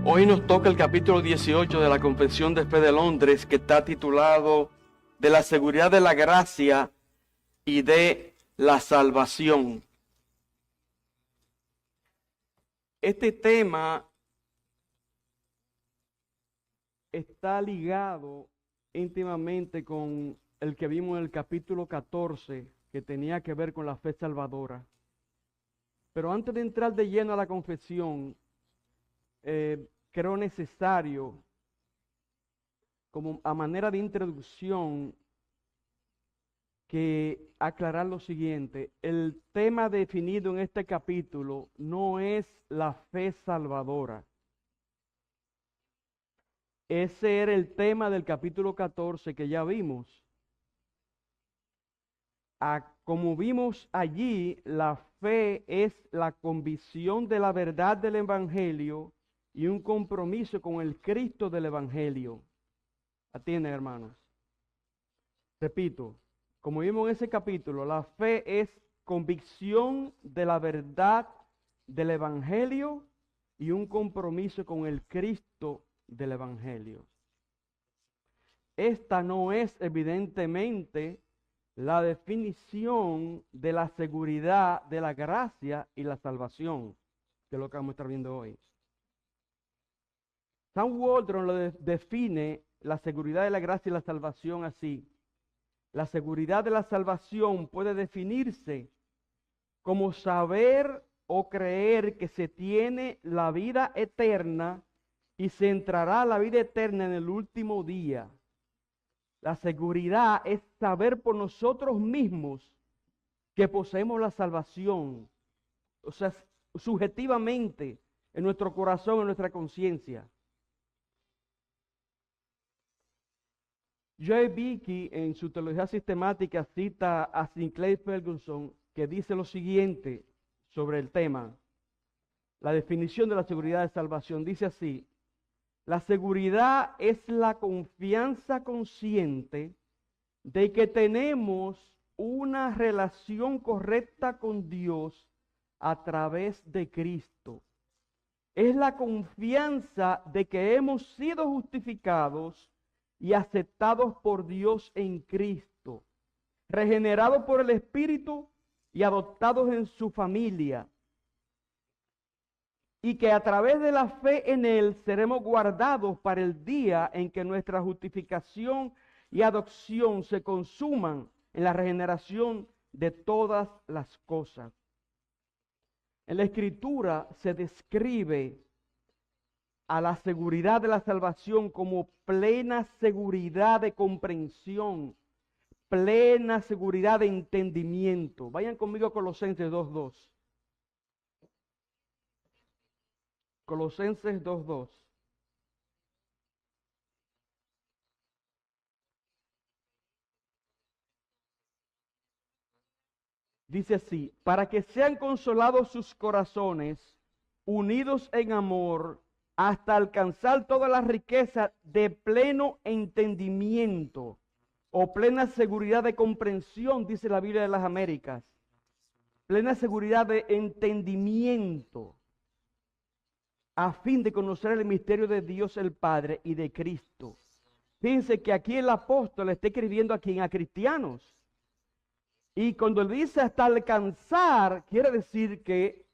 Hoy nos toca el capítulo 18 de la Confesión de Fe de Londres, que está titulado De la seguridad de la gracia y de la salvación. Este tema está ligado íntimamente con el que vimos en el capítulo 14, que tenía que ver con la fe salvadora. Pero antes de entrar de lleno a la confesión, creo necesario, como a manera de introducción, que aclarar lo siguiente. El tema definido en este capítulo no es la fe salvadora. Ese era el tema del capítulo 14 que ya vimos. Como vimos allí, la fe es la convicción de la verdad del Evangelio y un compromiso con el Cristo del Evangelio. ¿Atienden, hermanos? Repito, como vimos en ese capítulo, la fe es convicción de la verdad del Evangelio y un compromiso con el Cristo del Evangelio. Esta no es evidentemente la definición de la seguridad de la gracia y la salvación, que es lo que vamos a estar viendo hoy. Sam Waldron lo define la seguridad de la gracia y la salvación así. La seguridad de la salvación puede definirse como saber o creer que se tiene la vida eterna y se entrará a la vida eterna en el último día. La seguridad es saber por nosotros mismos que poseemos la salvación, o sea, subjetivamente en nuestro corazón, en nuestra conciencia. Joe Beeke, en su teología sistemática, cita a Sinclair Ferguson, que dice lo siguiente sobre el tema. La definición de la seguridad de salvación dice así: la seguridad es la confianza consciente de que tenemos una relación correcta con Dios a través de Cristo. Es la confianza de que hemos sido justificados y aceptados por Dios en Cristo, regenerados por el Espíritu y adoptados en su familia, y que a través de la fe en Él seremos guardados para el día en que nuestra justificación y adopción se consuman en la regeneración de todas las cosas. En la Escritura se describe a la seguridad de la salvación como plena seguridad de comprensión, plena seguridad de entendimiento. Vayan conmigo a Colosenses 2:2. Colosenses 2:2. Dice así: para que sean consolados sus corazones, unidos en amor, hasta alcanzar toda la riqueza de pleno entendimiento o plena seguridad de comprensión, dice la Biblia de las Américas. Plena seguridad de entendimiento, a fin de conocer el misterio de Dios el Padre y de Cristo. Fíjense que aquí el apóstol está escribiendo aquí a cristianos. Y cuando él dice hasta alcanzar, quiere decir que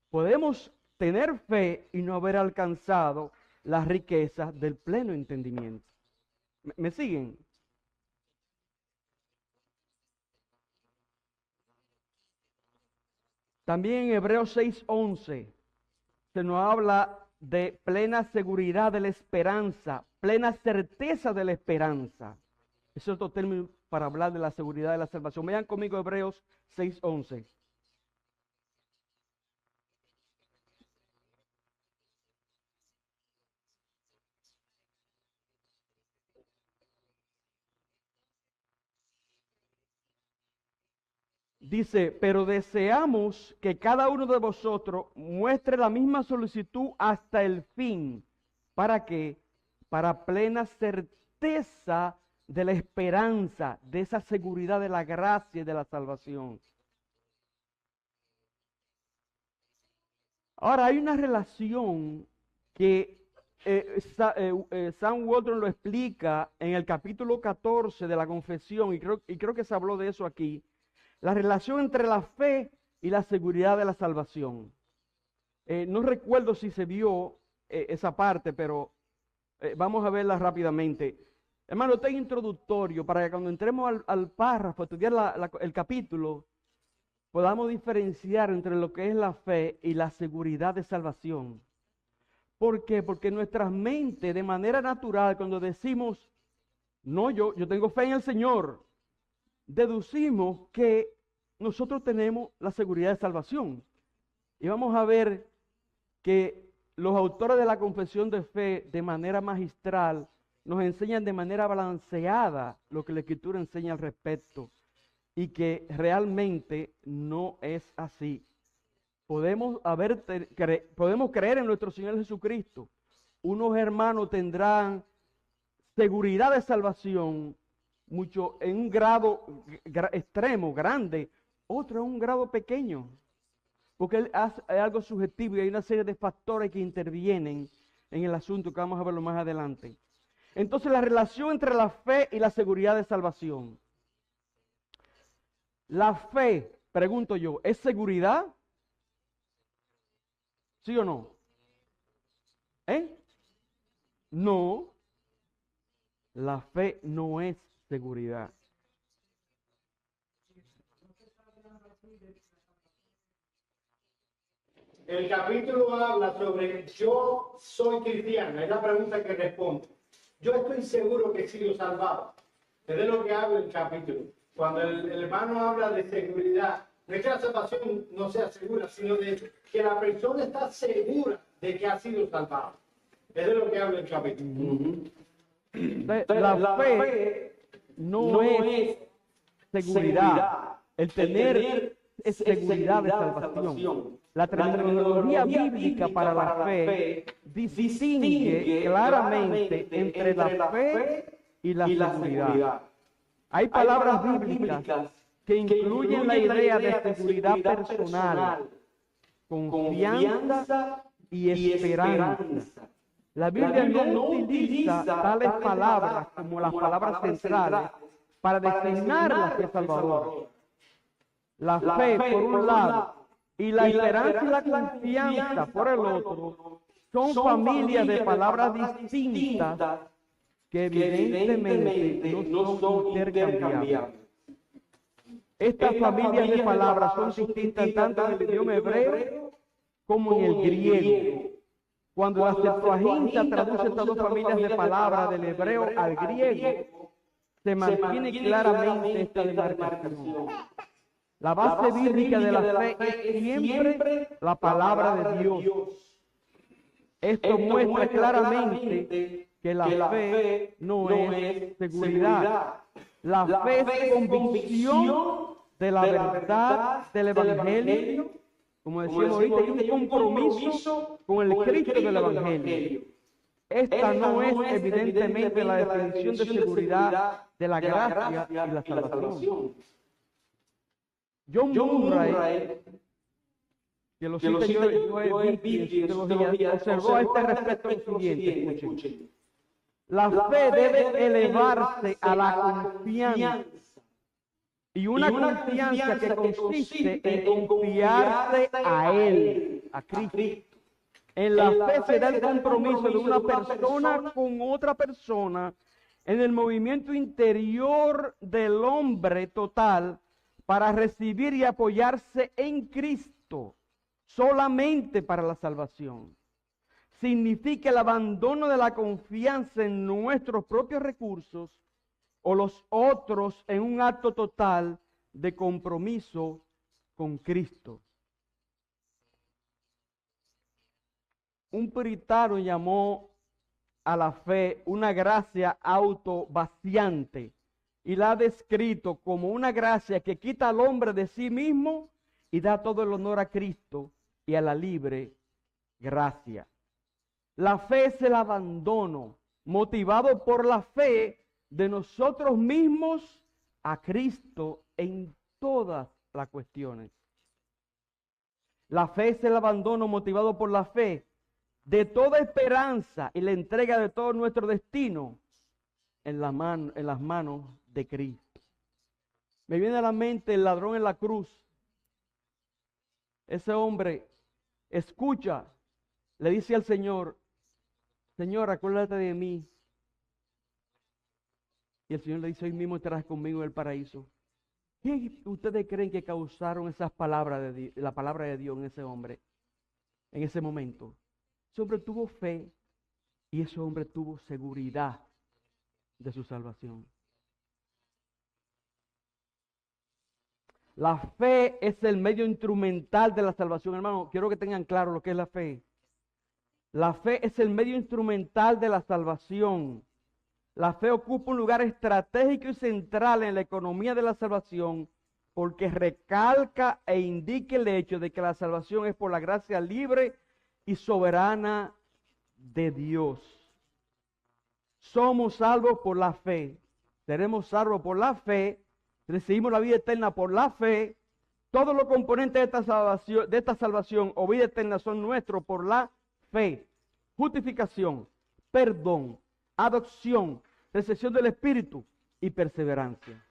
podemos tener fe y no haber alcanzado las riquezas del pleno entendimiento. ¿Me siguen? También en Hebreos 6:11 se nos habla de plena seguridad de la esperanza, plena certeza de la esperanza. Es otro término para hablar de la seguridad de la salvación. Vean conmigo Hebreos 6:11. Dice: pero deseamos que cada uno de vosotros muestre la misma solicitud hasta el fin. ¿Para qué? Para plena certeza de la esperanza, de esa seguridad de la gracia y de la salvación. Ahora, hay una relación que Sam Walton lo explica en el capítulo 14 de la confesión, y creo que se habló de eso aquí, la relación entre la fe y la seguridad de la salvación. No recuerdo si se vio esa parte, pero vamos a verla rápidamente. Hermano, esto es introductorio para que cuando entremos al párrafo, estudiar el capítulo, podamos diferenciar entre lo que es la fe y la seguridad de salvación. ¿Por qué? Porque nuestras mentes, de manera natural, cuando decimos, no, yo tengo fe en el Señor, deducimos que nosotros tenemos la seguridad de salvación. Y vamos a ver que los autores de la confesión de fe, de manera magistral, nos enseñan de manera balanceada lo que la Escritura enseña al respecto, y que realmente no es así. Podemos creer en nuestro Señor Jesucristo. Unos hermanos tendrán seguridad de salvación mucho en un grado extremo, grande, otro en un grado pequeño, porque es algo subjetivo y hay una serie de factores que intervienen en el asunto que vamos a verlo más adelante. Entonces, la relación entre la fe y la seguridad de salvación. La fe, pregunto yo, ¿es seguridad? ¿Sí o no? No, la fe no es seguridad. El capítulo habla sobre yo soy cristiano, es la pregunta que responde. Yo estoy seguro que he sido salvado. Es de lo que habla el capítulo. Cuando el hermano habla de seguridad, no es que la salvación no sea segura, sino de que la persona está segura de que ha sido salvado. Es de lo que habla el capítulo. La fe no es seguridad. El tener es seguridad de salvación. La terminología bíblica para la fe distingue claramente entre la fe y la seguridad. Hay palabras bíblicas que incluyen la idea de seguridad personal, confianza y esperanza. La Biblia no utiliza tales palabras como las palabras centrales para designar la fe salvadora. La fe, por un lado, y la esperanza y la confianza, por el otro, son familias de palabras distintas que evidentemente no son intercambiables. Estas familias de palabras son distintas tanto en el idioma hebreo como en el griego. Cuando la Septuaginta traduce estas dos familias de palabras del hebreo al griego, se mantiene claramente esta demarcación. La base bíblica de la fe es siempre la palabra de Dios. Esto muestra claramente que la fe no es seguridad. La fe es convicción de la verdad del Evangelio. Como decíamos ahorita, hay un compromiso con el Cristo del Evangelio. Esta no es evidentemente la definición de seguridad de la gracia y la salvación. John Murray, que lo cita yo he visto en teología, observó a este respecto lo siguiente, escuchen. La fe debe elevarse a la confianza, y una confianza que consiste en confiarse a Él, a Cristo. En la fe se da el compromiso de una persona con otra persona en el movimiento interior del hombre total para recibir y apoyarse en Cristo solamente para la salvación. Significa el abandono de la confianza en nuestros propios recursos o los otros en un acto total de compromiso con Cristo. Un puritano llamó a la fe una gracia autovaciante y la ha descrito como una gracia que quita al hombre de sí mismo y da todo el honor a Cristo y a la libre gracia. La fe es el abandono motivado por la fe de nosotros mismos a Cristo en todas las cuestiones. La fe es el abandono motivado por la fe de toda esperanza y la entrega de todo nuestro destino en las manos de Cristo. Me viene a la mente el ladrón en la cruz. Ese hombre escucha, le dice al Señor, Señor, acuérdate de mí. Y el Señor le dice, hoy mismo estarás conmigo en el paraíso. ¿Qué ustedes creen que causaron esas palabras la palabra de Dios en ese hombre? En ese momento. Ese hombre tuvo fe y ese hombre tuvo seguridad de su salvación. La fe es el medio instrumental de la salvación, hermano. Quiero que tengan claro lo que es la fe. La fe es el medio instrumental de la salvación. La fe ocupa un lugar estratégico y central en la economía de la salvación porque recalca e indica el hecho de que la salvación es por la gracia libre y soberana de Dios. Somos salvos por la fe. Seremos salvos por la fe. Recibimos la vida eterna por la fe. Todos los componentes de esta salvación o vida eterna son nuestros por la fe. Justificación, perdón, adopción, recepción del Espíritu y perseverancia.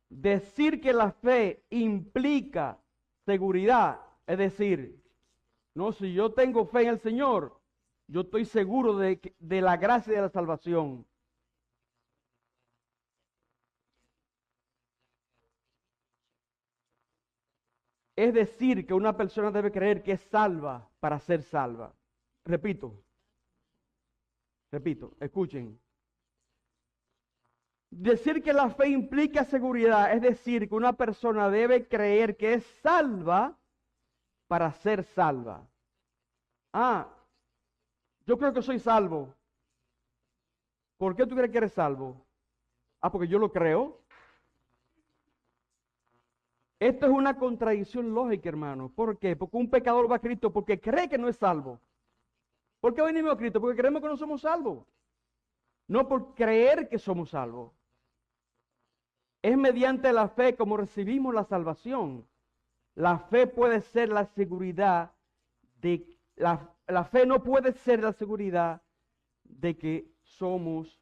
Decir que la fe implica seguridad, es decir, no, si yo tengo fe en el Señor, yo estoy seguro de la gracia y de la salvación. Es decir, que una persona debe creer que es salva para ser salva. Repito, escuchen. Decir que la fe implica seguridad, es decir, que una persona debe creer que es salva para ser salva. Ah, yo creo que soy salvo. ¿Por qué tú crees que eres salvo? Ah, porque yo lo creo. Esto es una contradicción lógica, hermano. ¿Por qué? Porque un pecador va a Cristo porque cree que no es salvo. ¿Por qué venimos a Cristo? Porque creemos que no somos salvos. No por creer que somos salvos. Es mediante la fe como recibimos la salvación. La fe puede ser la seguridad de la fe no puede ser la seguridad de que somos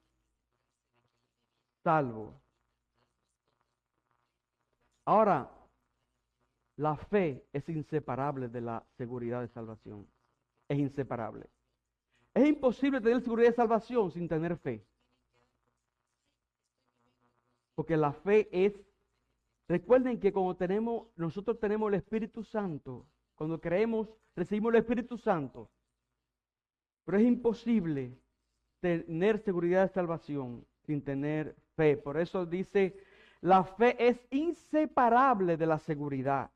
salvos. Ahora, la fe es inseparable de la seguridad de salvación. Es inseparable. Es imposible tener seguridad de salvación sin tener fe. Porque la fe es, recuerden que cuando nosotros tenemos el Espíritu Santo, cuando creemos, recibimos el Espíritu Santo. Pero es imposible tener seguridad de salvación sin tener fe. Por eso dice, la fe es inseparable de la seguridad.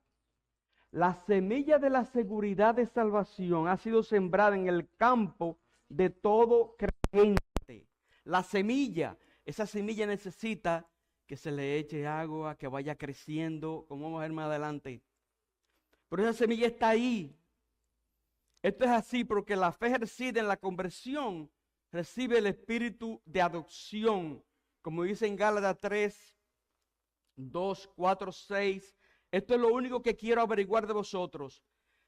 La semilla de la seguridad de salvación ha sido sembrada en el campo de todo creyente. La semilla, esa semilla necesita que se le eche agua, que vaya creciendo, como vamos a ver más adelante. Pero esa semilla está ahí. Esto es así porque la fe ejercida en la conversión recibe el espíritu de adopción, como dice en Gálatas 3, 2, 4, 6. Esto es lo único que quiero averiguar de vosotros.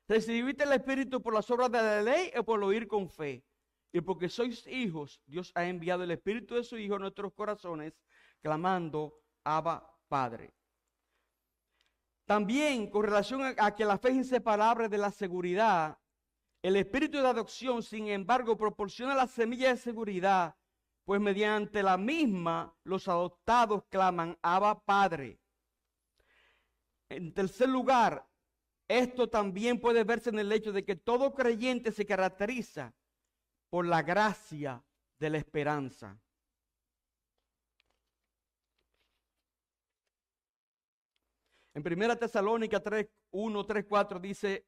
¿Recibiste el Espíritu por las obras de la ley o por oír con fe? Y porque sois hijos, Dios ha enviado el Espíritu de su Hijo a nuestros corazones, clamando, Abba, Padre. También, con relación a que la fe es inseparable de la seguridad, el Espíritu de adopción, sin embargo, proporciona la semilla de seguridad, pues mediante la misma los adoptados claman, Abba, Padre. En tercer lugar, esto también puede verse en el hecho de que todo creyente se caracteriza por la gracia de la esperanza. En 1 Tesalónica 3, 1, 3, 4 dice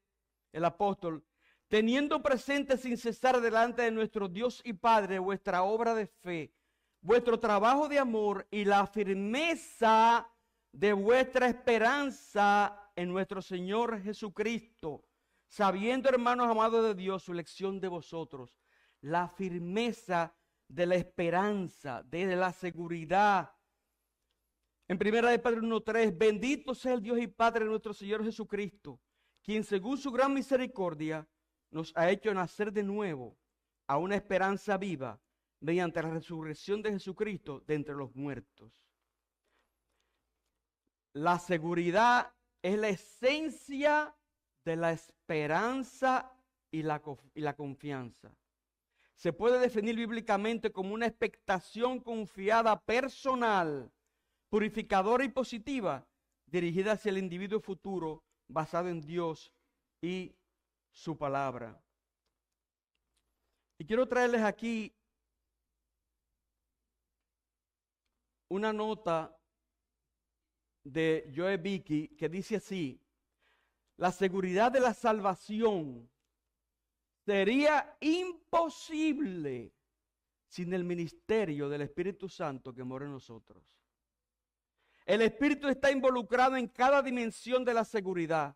el apóstol, teniendo presente sin cesar delante de nuestro Dios y Padre vuestra obra de fe, vuestro trabajo de amor y la firmeza de vuestra esperanza en nuestro Señor Jesucristo, sabiendo, hermanos amados de Dios, su elección de vosotros, la firmeza de la esperanza, de la seguridad. En 1 Pedro 1:3, bendito sea el Dios y Padre de nuestro Señor Jesucristo, quien según su gran misericordia nos ha hecho nacer de nuevo a una esperanza viva mediante la resurrección de Jesucristo de entre los muertos. La seguridad es la esencia de la esperanza y la confianza. Se puede definir bíblicamente como una expectación confiada personal, purificadora y positiva, dirigida hacia el individuo futuro, basado en Dios y su palabra. Y quiero traerles aquí una nota de Joe Vicky que dice así: la seguridad de la salvación sería imposible sin el ministerio del Espíritu Santo que mora en nosotros. El Espíritu está involucrado en cada dimensión de la seguridad,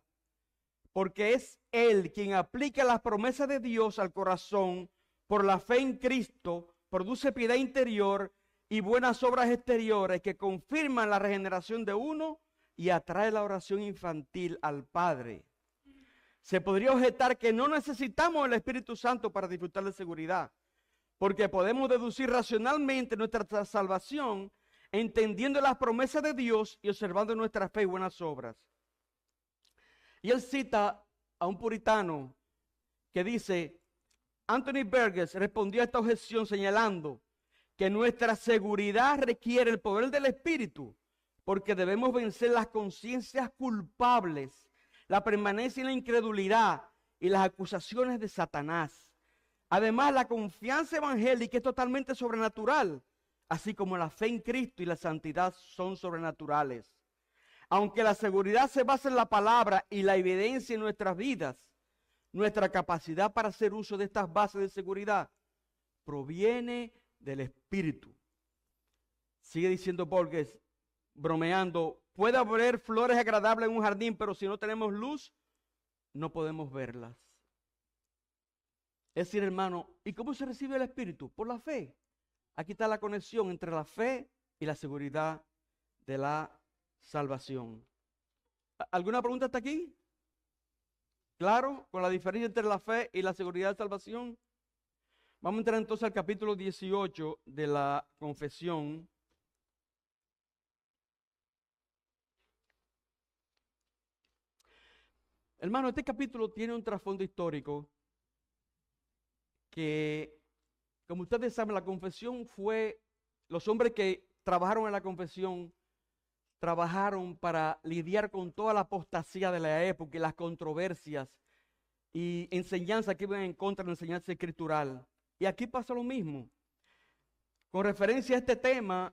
porque es Él quien aplica las promesas de Dios al corazón por la fe en Cristo, produce piedad interior y buenas obras exteriores que confirman la regeneración de uno y atrae la oración infantil al Padre. Se podría objetar que no necesitamos el Espíritu Santo para disfrutar de seguridad, porque podemos deducir racionalmente nuestra salvación entendiendo las promesas de Dios y observando nuestra fe y buenas obras. Y él cita a un puritano que dice: Anthony Burgess respondió a esta objeción señalando que nuestra seguridad requiere el poder del Espíritu, porque debemos vencer las conciencias culpables, la permanencia en la incredulidad y las acusaciones de Satanás. Además, la confianza evangélica es totalmente sobrenatural, así como la fe en Cristo y la santidad son sobrenaturales. Aunque la seguridad se basa en la palabra y la evidencia en nuestras vidas, nuestra capacidad para hacer uso de estas bases de seguridad proviene del Espíritu. Sigue diciendo Borges, bromeando: puede haber flores agradables en un jardín, pero si no tenemos luz, no podemos verlas. Es decir, hermano, ¿y cómo se recibe el Espíritu? Por la fe. Aquí está la conexión entre la fe y la seguridad de la salvación. ¿Alguna pregunta hasta aquí? ¿Claro? ¿Con la diferencia entre la fe y la seguridad de salvación? Vamos a entrar entonces al capítulo 18 de la confesión. Hermano, este capítulo tiene un trasfondo histórico que, como ustedes saben, la confesión fue, los hombres que trabajaron en la confesión trabajaron para lidiar con toda la apostasía de la época y las controversias y enseñanzas que iban en contra de la enseñanza escritural. Y aquí pasa lo mismo. Con referencia a este tema,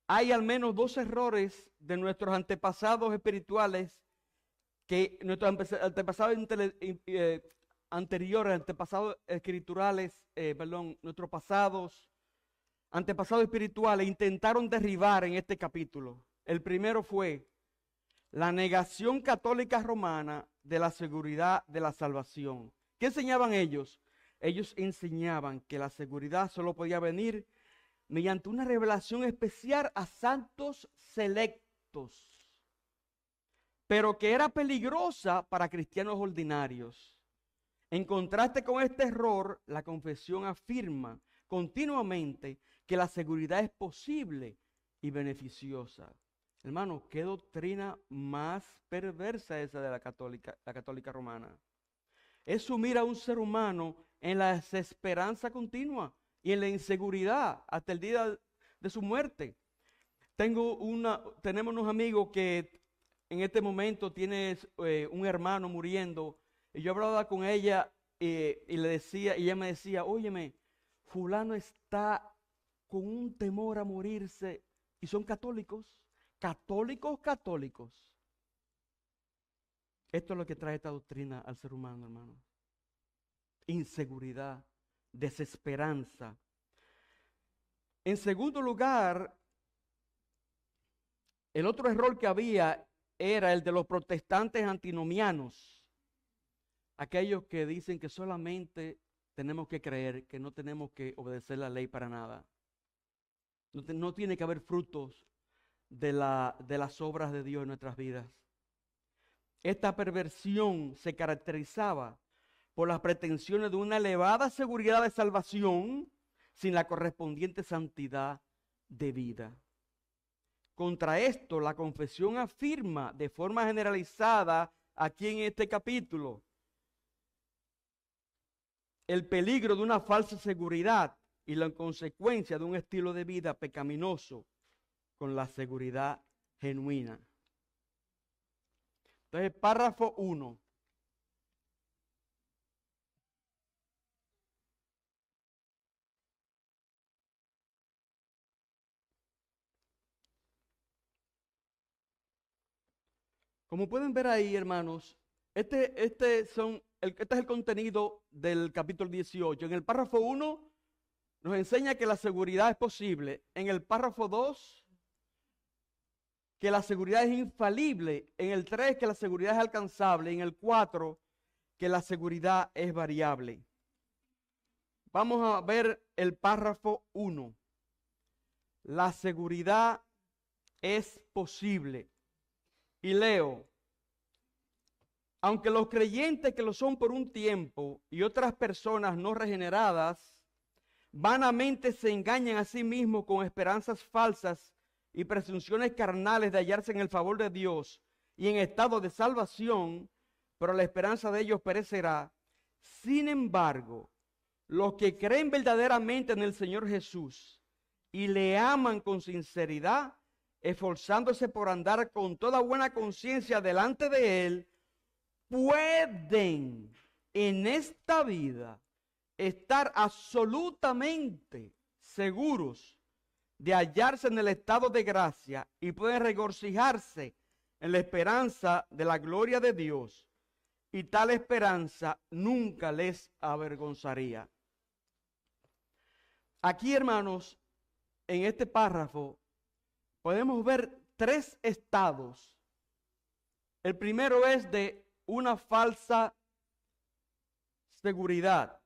hay al menos 2 errores de nuestros antepasados espirituales, que nuestros antepasados anteriores, antepasados escriturales, nuestros antepasados espirituales intentaron derribar en este capítulo. El primero fue la negación católica romana de la seguridad de la salvación. ¿Qué enseñaban ellos? Ellos enseñaban que la seguridad solo podía venir mediante una revelación especial a santos selectos, pero que era peligrosa para cristianos ordinarios. En contraste con este error, la confesión afirma continuamente que la seguridad es posible y beneficiosa. Hermano, ¿qué doctrina más perversa esa de la católica romana? Es sumir a un ser humano en la desesperanza continua y en la inseguridad hasta el día de su muerte. Tenemos unos amigos que en este momento tiene un hermano muriendo, y yo hablaba con ella y ella me decía: óyeme, fulano está con un temor a morirse, y son católicos. Católicos. Esto es lo que trae esta doctrina al ser humano, hermano. Inseguridad, desesperanza. En segundo lugar, el otro error que había era el de los protestantes antinomianos. Aquellos que dicen que solamente tenemos que creer, que no tenemos que obedecer la ley para nada. No tiene que haber frutos de las obras de Dios en nuestras vidas. Esta perversión se caracterizaba por las pretensiones de una elevada seguridad de salvación sin la correspondiente santidad de vida. Contra esto, la confesión afirma de forma generalizada aquí en este capítulo el peligro de una falsa seguridad y la consecuencia de un estilo de vida pecaminoso con la seguridad genuina. Entonces, párrafo 1. Como pueden ver ahí, hermanos, este es el contenido del capítulo 18. En el párrafo 1 nos enseña que la seguridad es posible. En el párrafo 2, que la seguridad es infalible. En el 3, que la seguridad es alcanzable. En el 4, que la seguridad es variable. Vamos a ver el párrafo 1. La seguridad es posible. Y leo: aunque los creyentes que lo son por un tiempo y otras personas no regeneradas vanamente se engañan a sí mismos con esperanzas falsas y presunciones carnales de hallarse en el favor de Dios y en estado de salvación, pero la esperanza de ellos perecerá. Sin embargo, los que creen verdaderamente en el Señor Jesús y le aman con sinceridad, esforzándose por andar con toda buena conciencia delante de Él, pueden en esta vida estar absolutamente seguros de hallarse en el estado de gracia y pueden regocijarse en la esperanza de la gloria de Dios, y tal esperanza nunca les avergonzaría. Aquí, hermanos, en este párrafo podemos ver 3 estados. El primero es de una falsa seguridad.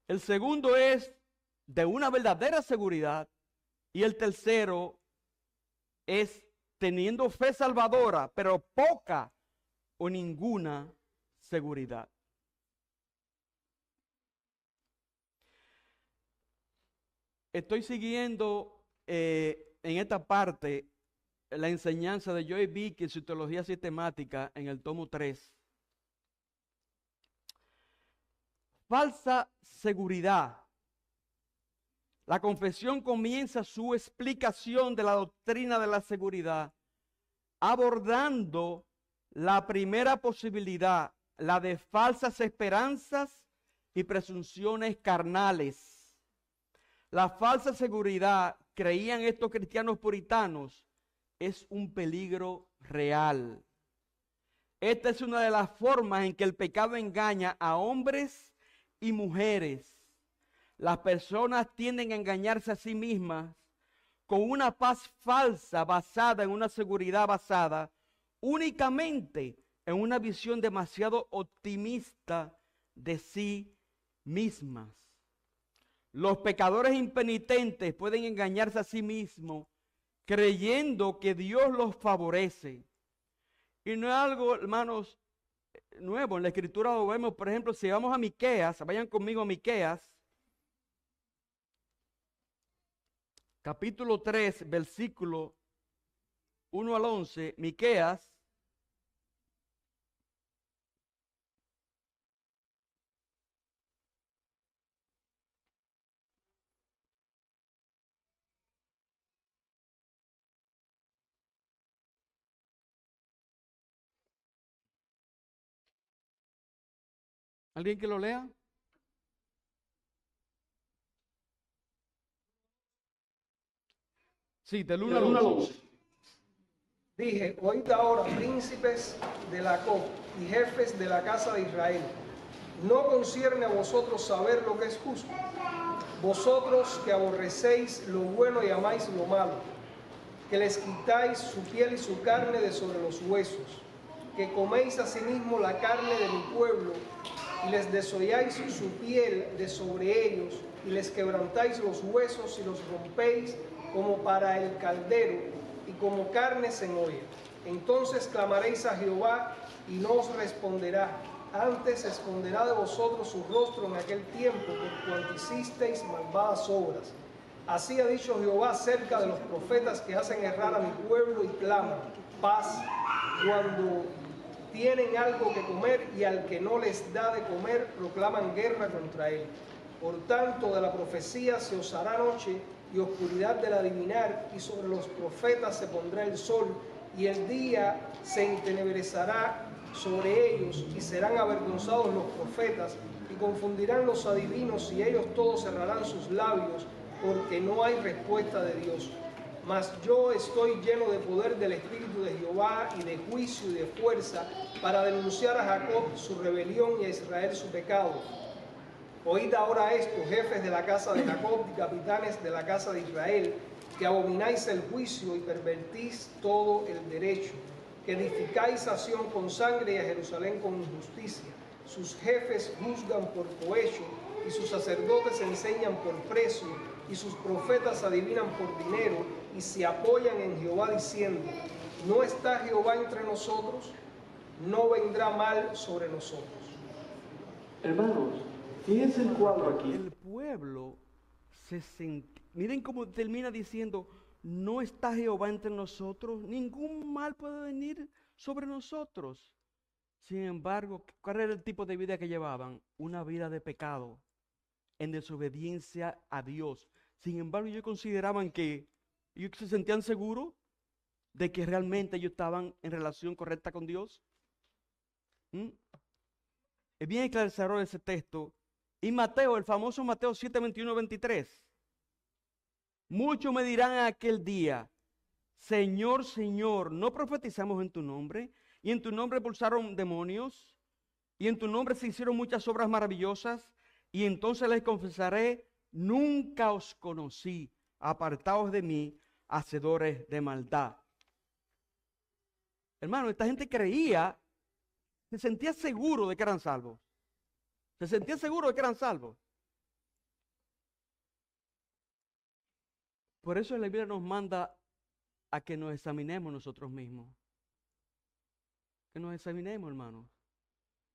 El segundo es de una verdadera seguridad. Y el tercero es teniendo fe salvadora, pero poca o ninguna seguridad. Estoy siguiendo en esta parte la enseñanza de Joy Vick en su teología sistemática en el tomo 3. Falsa seguridad. La confesión comienza su explicación de la doctrina de la seguridad abordando la primera posibilidad, la de falsas esperanzas y presunciones carnales. La falsa seguridad, creían estos cristianos puritanos, es un peligro real. Esta es una de las formas en que el pecado engaña a hombres y mujeres. Las personas tienden a engañarse a sí mismas con una paz falsa basada en una seguridad basada únicamente en una visión demasiado optimista de sí mismas. Los pecadores impenitentes pueden engañarse a sí mismos creyendo que Dios los favorece. Y no es algo, hermanos, nuevo. En la Escritura lo vemos, por ejemplo, si vamos a Miqueas, vayan conmigo a Miqueas, capítulo 3, versículo 1 al 11, Miqueas. ¿Alguien que lo lea? Sí, del 1 al 11. Dije, oíd ahora, príncipes de Jacob y jefes de la casa de Israel, ¿no concierne a vosotros saber lo que es justo? Vosotros que aborrecéis lo bueno y amáis lo malo, que les quitáis su piel y su carne de sobre los huesos, que coméis asimismo la carne de mi pueblo, y les desolláis su piel de sobre ellos, y les quebrantáis los huesos y los rompéis como para el caldero, y como carnes en olla. Entonces clamaréis a Jehová y no os responderá. Antes esconderá de vosotros su rostro en aquel tiempo, por cuanto hicisteis malvadas obras. Así ha dicho Jehová acerca de los profetas que hacen errar a mi pueblo y claman paz cuando tienen algo que comer, y al que no les da de comer proclaman guerra contra él. Por tanto, de la profecía se os hará noche y oscuridad del adivinar, y sobre los profetas se pondrá el sol, y el día se entenebrecerá sobre ellos, y serán avergonzados los profetas, y confundirán los adivinos, y ellos todos cerrarán sus labios, porque no hay respuesta de Dios. Mas yo estoy lleno de poder del Espíritu de Jehová y de juicio y de fuerza, para denunciar a Jacob su rebelión y a Israel su pecado. Oíd ahora esto, jefes de la casa de Jacob y capitanes de la casa de Israel, que abomináis el juicio y pervertís todo el derecho, que edificáis a Sión con sangre y a Jerusalén con injusticia. Sus jefes juzgan por cohecho, y sus sacerdotes enseñan por precio, y sus profetas adivinan por dinero, y se apoyan en Jehová diciendo: ¿no está Jehová entre nosotros? No vendrá mal sobre nosotros. Hermanos, fíjense el cuadro aquí. El pueblo miren cómo termina diciendo: no está Jehová entre nosotros, ningún mal puede venir sobre nosotros. Sin embargo, ¿cuál era el tipo de vida que llevaban? Una vida de pecado, en desobediencia a Dios. Sin embargo, ellos consideraban que ellos se sentían seguros de que realmente ellos estaban en relación correcta con Dios. Es bien esclarecedor ese texto. Y Mateo, el famoso Mateo 7, 21, 23. Muchos me dirán en aquel día: Señor, Señor, ¿no profetizamos en tu nombre? Y en tu nombre expulsaron demonios, y en tu nombre se hicieron muchas obras maravillosas. Y entonces les confesaré: nunca os conocí, apartaos de mí, hacedores de maldad. Hermano, esta gente creía, se sentía seguro de que eran salvos. Se sentía seguro de que eran salvos. Por eso la Biblia nos manda a que nos examinemos nosotros mismos. Que nos examinemos, hermanos.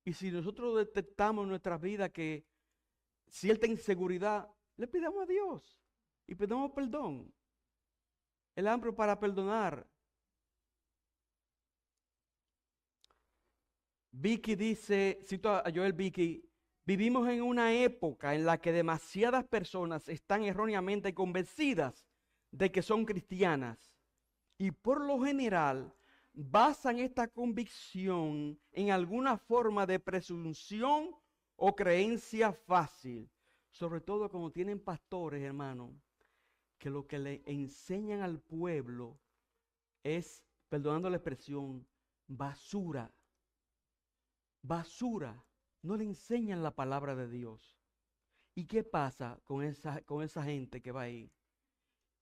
Y si nosotros detectamos en nuestra vida que cierta inseguridad, le pidamos a Dios y pedimos perdón. El hambre para perdonar. Vicky dice, cito a Joel Vicky: vivimos en una época en la que demasiadas personas están erróneamente convencidas de que son cristianas, y por lo general basan esta convicción en alguna forma de presunción o creencia fácil, sobre todo cuando tienen pastores, hermano, que lo que le enseñan al pueblo es, perdonando la expresión, basura. Basura. No le enseñan la palabra de Dios. ¿Y qué pasa con esa gente que va ahí?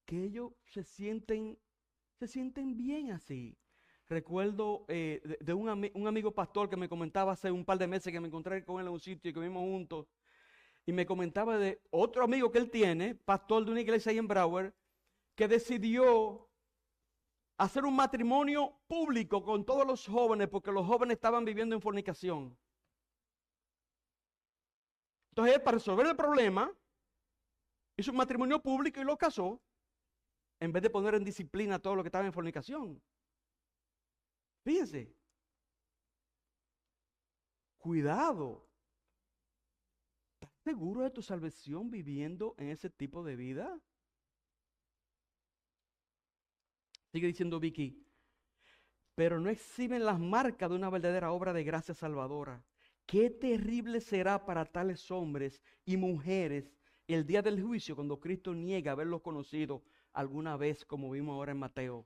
Que ellos se sienten bien así. Recuerdo de un amigo pastor que me comentaba hace un par de meses que me encontré con él en un sitio y que vimos juntos. Y me comentaba de otro amigo que él tiene, pastor de una iglesia ahí en Broward, que decidió hacer un matrimonio público con todos los jóvenes porque los jóvenes estaban viviendo en fornicación. Entonces, para resolver el problema, hizo un matrimonio público y lo casó, en vez de poner en disciplina a todo lo que estaba en fornicación. Fíjense. Cuidado. ¿Estás seguro de tu salvación viviendo en ese tipo de vida? Sigue diciendo Vicky: pero no exhiben las marcas de una verdadera obra de gracia salvadora. Qué terrible será para tales hombres y mujeres el día del juicio, cuando Cristo niega haberlos conocido alguna vez, como vimos ahora en Mateo.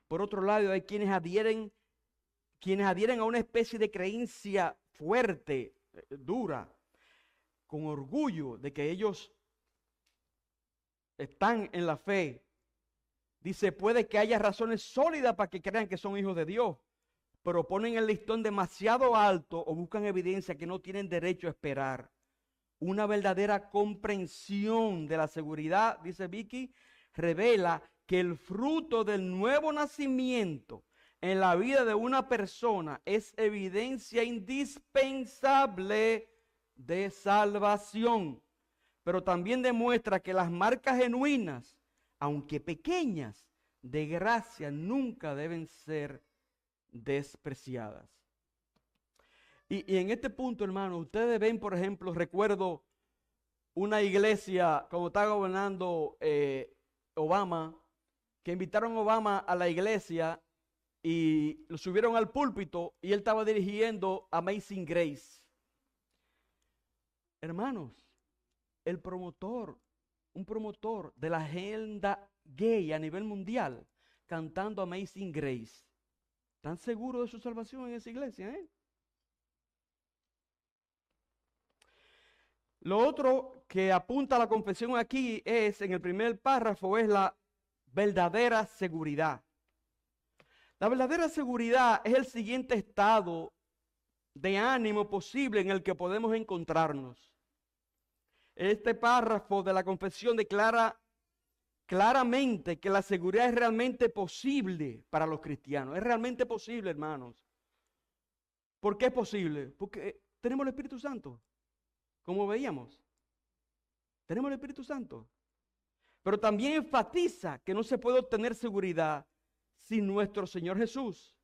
Por otro lado, hay quienes adhieren a una especie de creencia fuerte, dura, con orgullo de que ellos están en la fe. Dice: puede que haya razones sólidas para que crean que son hijos de Dios, pero ponen el listón demasiado alto o buscan evidencia que no tienen derecho a esperar. Una verdadera comprensión de la seguridad, dice Vicky, revela que el fruto del nuevo nacimiento en la vida de una persona es evidencia indispensable de salvación, pero también demuestra que las marcas genuinas, aunque pequeñas, de gracia nunca deben ser despreciadas. Y en este punto, hermano, ustedes ven, por ejemplo, recuerdo una iglesia, como estaba gobernando Obama, que invitaron a Obama a la iglesia y lo subieron al púlpito y él estaba dirigiendo Amazing Grace. Hermanos, un promotor de la agenda gay a nivel mundial, cantando Amazing Grace. ¿Están seguros de su salvación en esa iglesia? Lo otro que apunta a la confesión aquí es, en el primer párrafo, es la verdadera seguridad. La verdadera seguridad es el siguiente estado de ánimo posible en el que podemos encontrarnos. Este párrafo de la confesión declara claramente que la seguridad es realmente posible para los cristianos. Es realmente posible, hermanos. ¿Por qué es posible? Porque tenemos el Espíritu Santo, como veíamos. Tenemos el Espíritu Santo. Pero también enfatiza que no se puede obtener seguridad sin nuestro Señor Jesús.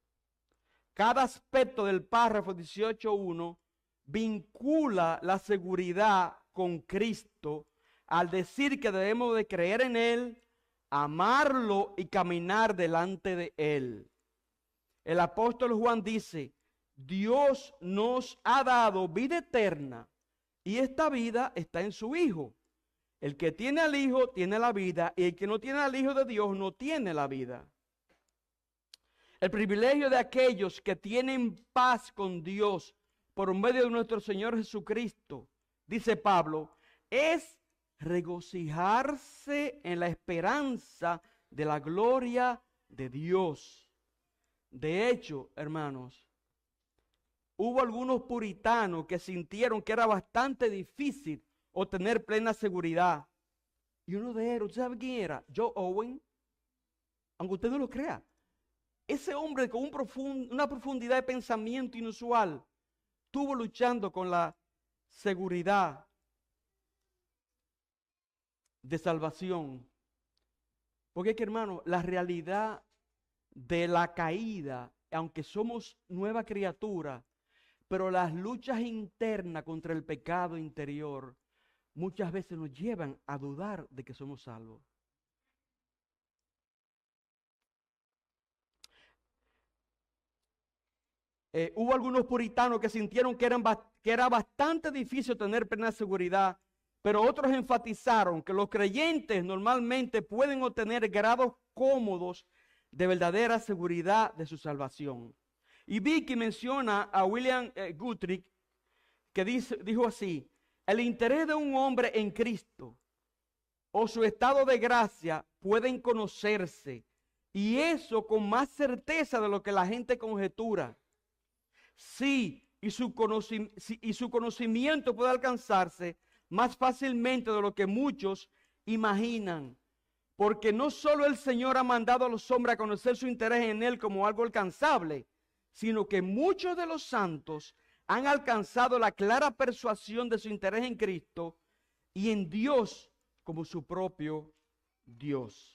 Cada aspecto del párrafo 18.1 vincula la seguridad con Cristo al decir que debemos de creer en Él, amarlo y caminar delante de Él. El apóstol Juan dice: Dios nos ha dado vida eterna y esta vida está en su Hijo. El que tiene al Hijo tiene la vida, y el que no tiene al Hijo de Dios no tiene la vida. El privilegio de aquellos que tienen paz con Dios por medio de nuestro Señor Jesucristo, dice Pablo, es regocijarse en la esperanza de la gloria de Dios. De hecho, hermanos, hubo algunos puritanos que sintieron que era bastante difícil obtener plena seguridad. Y uno de ellos, ¿sabe quién era? Joe Owen. Aunque usted no lo crea, ese hombre con una profundidad de pensamiento inusual estuvo luchando con la seguridad de salvación. Porque es que, hermano, la realidad de la caída, aunque somos nueva criatura, pero las luchas internas contra el pecado interior muchas veces nos llevan a dudar de que somos salvos. Hubo algunos puritanos que sintieron que era bastante difícil tener plena seguridad, pero otros enfatizaron que los creyentes normalmente pueden obtener grados cómodos de verdadera seguridad de su salvación. Y Vicky menciona a William Guthrie, que dijo así: el interés de un hombre en Cristo o su estado de gracia pueden conocerse, y eso con más certeza de lo que la gente conjetura. Sí, y su conocimiento puede alcanzarse más fácilmente de lo que muchos imaginan, porque no solo el Señor ha mandado a los hombres a conocer su interés en Él como algo alcanzable, sino que muchos de los santos han alcanzado la clara persuasión de su interés en Cristo y en Dios como su propio Dios.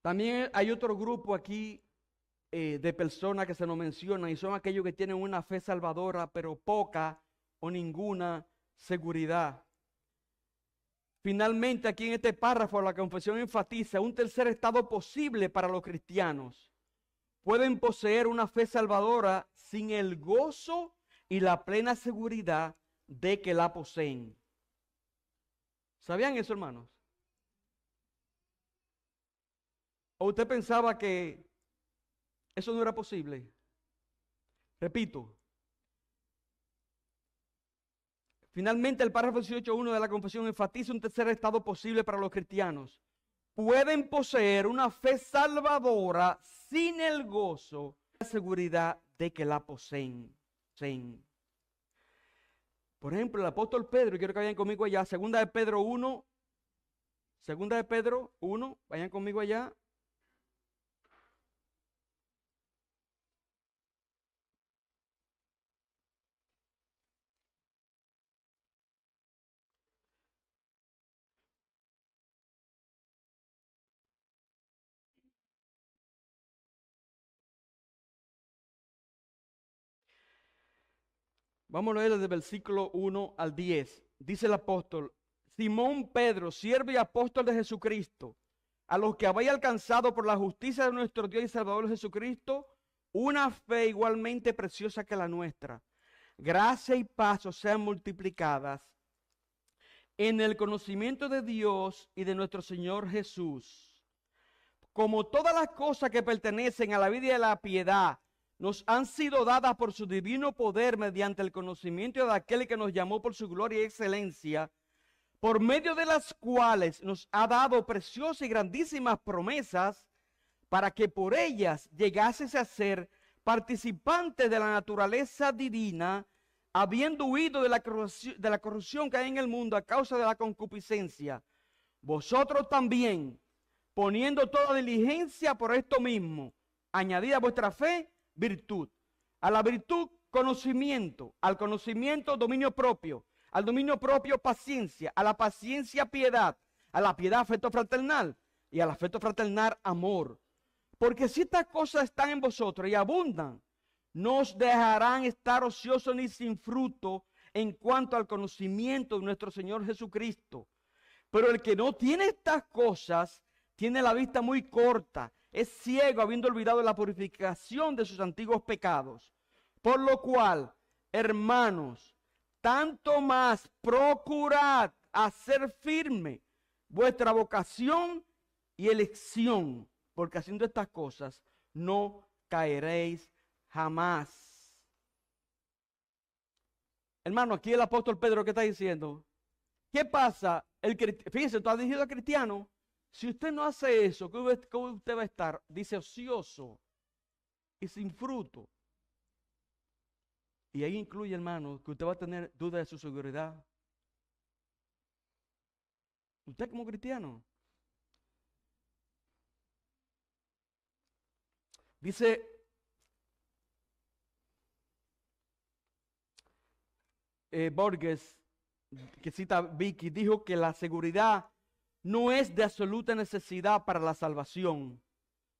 También hay otro grupo aquí de personas que se nos mencionan, y son aquellos que tienen una fe salvadora, pero poca o ninguna seguridad. Finalmente, aquí en este párrafo, la confesión enfatiza un tercer estado posible para los cristianos. Pueden poseer una fe salvadora sin el gozo y la plena seguridad de que la poseen. ¿Sabían eso, hermanos? ¿O usted pensaba que eso no era posible? Repito. Finalmente, el párrafo 18.1 de la confesión enfatiza un tercer estado posible para los cristianos. Pueden poseer una fe salvadora sin el gozo y la seguridad de que la poseen. Por ejemplo, el apóstol Pedro, quiero que vayan conmigo allá, segunda de Pedro 1, vayan conmigo allá. Vamos a leer desde el versículo 1 al 10. Dice el apóstol, Simón Pedro, siervo y apóstol de Jesucristo, a los que habéis alcanzado por la justicia de nuestro Dios y Salvador Jesucristo, una fe igualmente preciosa que la nuestra. Gracia y paz os sean multiplicadas en el conocimiento de Dios y de nuestro Señor Jesús. Como todas las cosas que pertenecen a la vida y a la piedad, nos han sido dadas por su divino poder mediante el conocimiento de aquel que nos llamó por su gloria y excelencia, por medio de las cuales nos ha dado preciosas y grandísimas promesas, para que por ellas llegases a ser participantes de la naturaleza divina, habiendo huido de la corrupción que hay en el mundo a causa de la concupiscencia. Vosotros también, poniendo toda diligencia por esto mismo, añadid a vuestra fe virtud, a la virtud conocimiento, al conocimiento dominio propio, al dominio propio paciencia, a la paciencia piedad, a la piedad afecto fraternal y al afecto fraternal amor. Porque si estas cosas están en vosotros y abundan, no os dejarán estar ociosos ni sin fruto en cuanto al conocimiento de nuestro Señor Jesucristo. Pero el que no tiene estas cosas tiene la vista muy corta, es ciego, habiendo olvidado la purificación de sus antiguos pecados. Por lo cual, hermanos, tanto más procurad hacer firme vuestra vocación y elección, porque haciendo estas cosas no caeréis jamás. Hermano, aquí el apóstol Pedro, ¿qué está diciendo? ¿Qué pasa? Fíjense, tú has dirigido a cristiano. Si usted no hace eso, ¿cómo usted va a estar? Dice ocioso y sin fruto. Y ahí incluye, hermano, que usted va a tener duda de su seguridad. Usted como cristiano. Dice Borges, que cita Vicky, dijo que la seguridad no es de absoluta necesidad para la salvación.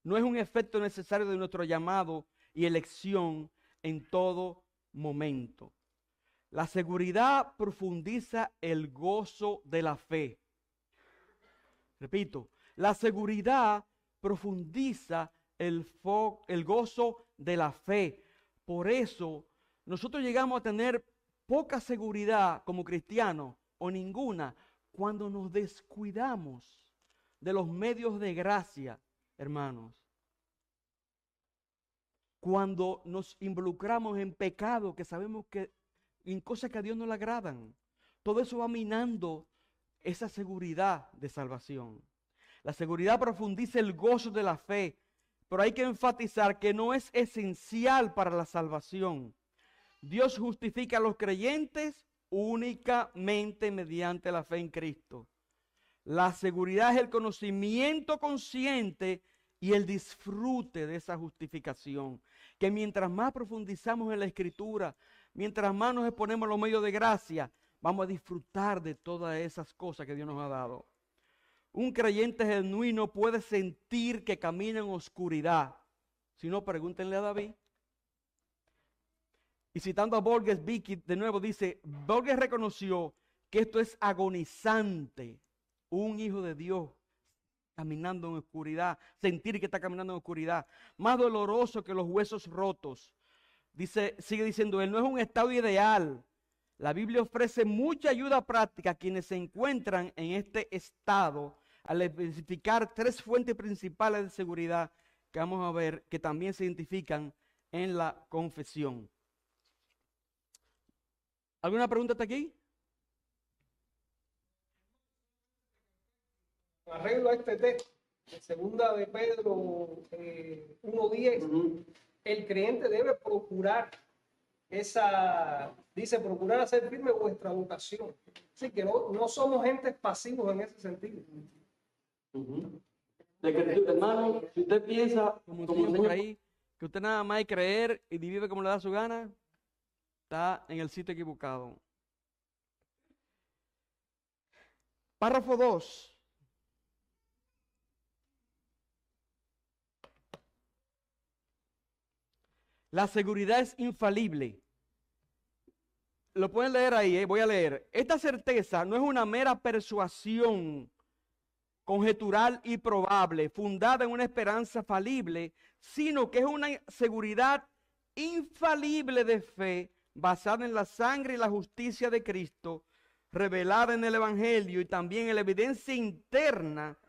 No es un efecto necesario de nuestro llamado y elección en todo momento. La seguridad profundiza el gozo de la fe. Repito, la seguridad profundiza el gozo de la fe. Por eso nosotros llegamos a tener poca seguridad como cristianos o ninguna cuando nos descuidamos de los medios de gracia, hermanos. Cuando nos involucramos en pecado que sabemos que en cosas que a Dios no le agradan. Todo eso va minando esa seguridad de salvación. La seguridad profundiza el gozo de la fe, pero hay que enfatizar que no es esencial para la salvación. Dios justifica a los creyentes únicamente mediante la fe en Cristo. La seguridad es el conocimiento consciente y el disfrute de esa justificación. Que mientras más profundizamos en la Escritura, mientras más nos exponemos a los medios de gracia, vamos a disfrutar de todas esas cosas que Dios nos ha dado. Un creyente genuino puede sentir que camina en oscuridad. Si no, pregúntenle a David. Y citando a Borges, Vicky de nuevo dice, Borges reconoció que esto es agonizante. Un hijo de Dios caminando en oscuridad, sentir que está caminando en oscuridad, más doloroso que los huesos rotos. Dice, sigue diciendo, él no es un estado ideal. La Biblia ofrece mucha ayuda práctica a quienes se encuentran en este estado, al especificar 3 fuentes principales de seguridad que vamos a ver que también se identifican en la confesión. ¿Alguna pregunta hasta aquí? Arreglo a este texto, en segunda de Pedro 1:10, el creyente debe procurar dice, procurar hacer firme vuestra vocación. Así que no somos gentes pasivos en ese sentido. De que, hermano, si usted piensa, como dicen por ahí, que usted nada más hay creer y vive como le da su gana, está en el sitio equivocado. Párrafo 2. La seguridad es infalible. Lo pueden leer ahí, voy a leer. Esta certeza no es una mera persuasión conjetural y probable, fundada en una esperanza falible, sino que es una seguridad infalible de fe, basada en la sangre y la justicia de Cristo, revelada en el Evangelio y también en la evidencia interna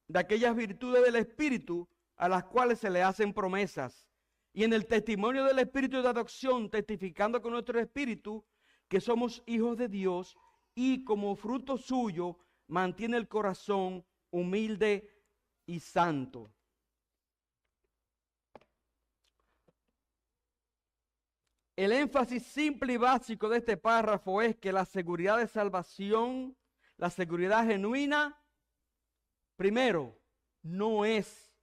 de aquellas virtudes del Espíritu a las cuales se le hacen promesas. Y en el testimonio del Espíritu de adopción, testificando con nuestro espíritu que somos hijos de Dios, y como fruto suyo mantiene el corazón humilde y santo. El énfasis simple y básico de este párrafo es que la seguridad de salvación, la seguridad genuina, primero, no es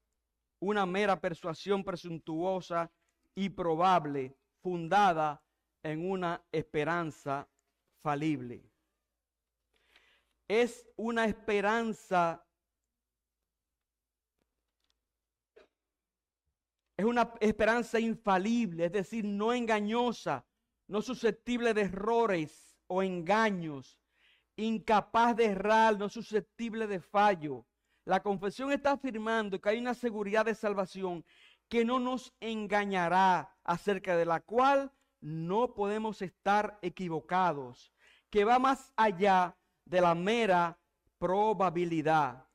una mera persuasión presuntuosa y probable, fundada en una esperanza falible. Es una esperanza, infalible, es decir, no engañosa, no susceptible de errores o engaños, incapaz de errar, no susceptible de fallo. La confesión está afirmando que hay una seguridad de salvación que no nos engañará, acerca de la cual no podemos estar equivocados, que va más allá de la mera probabilidad.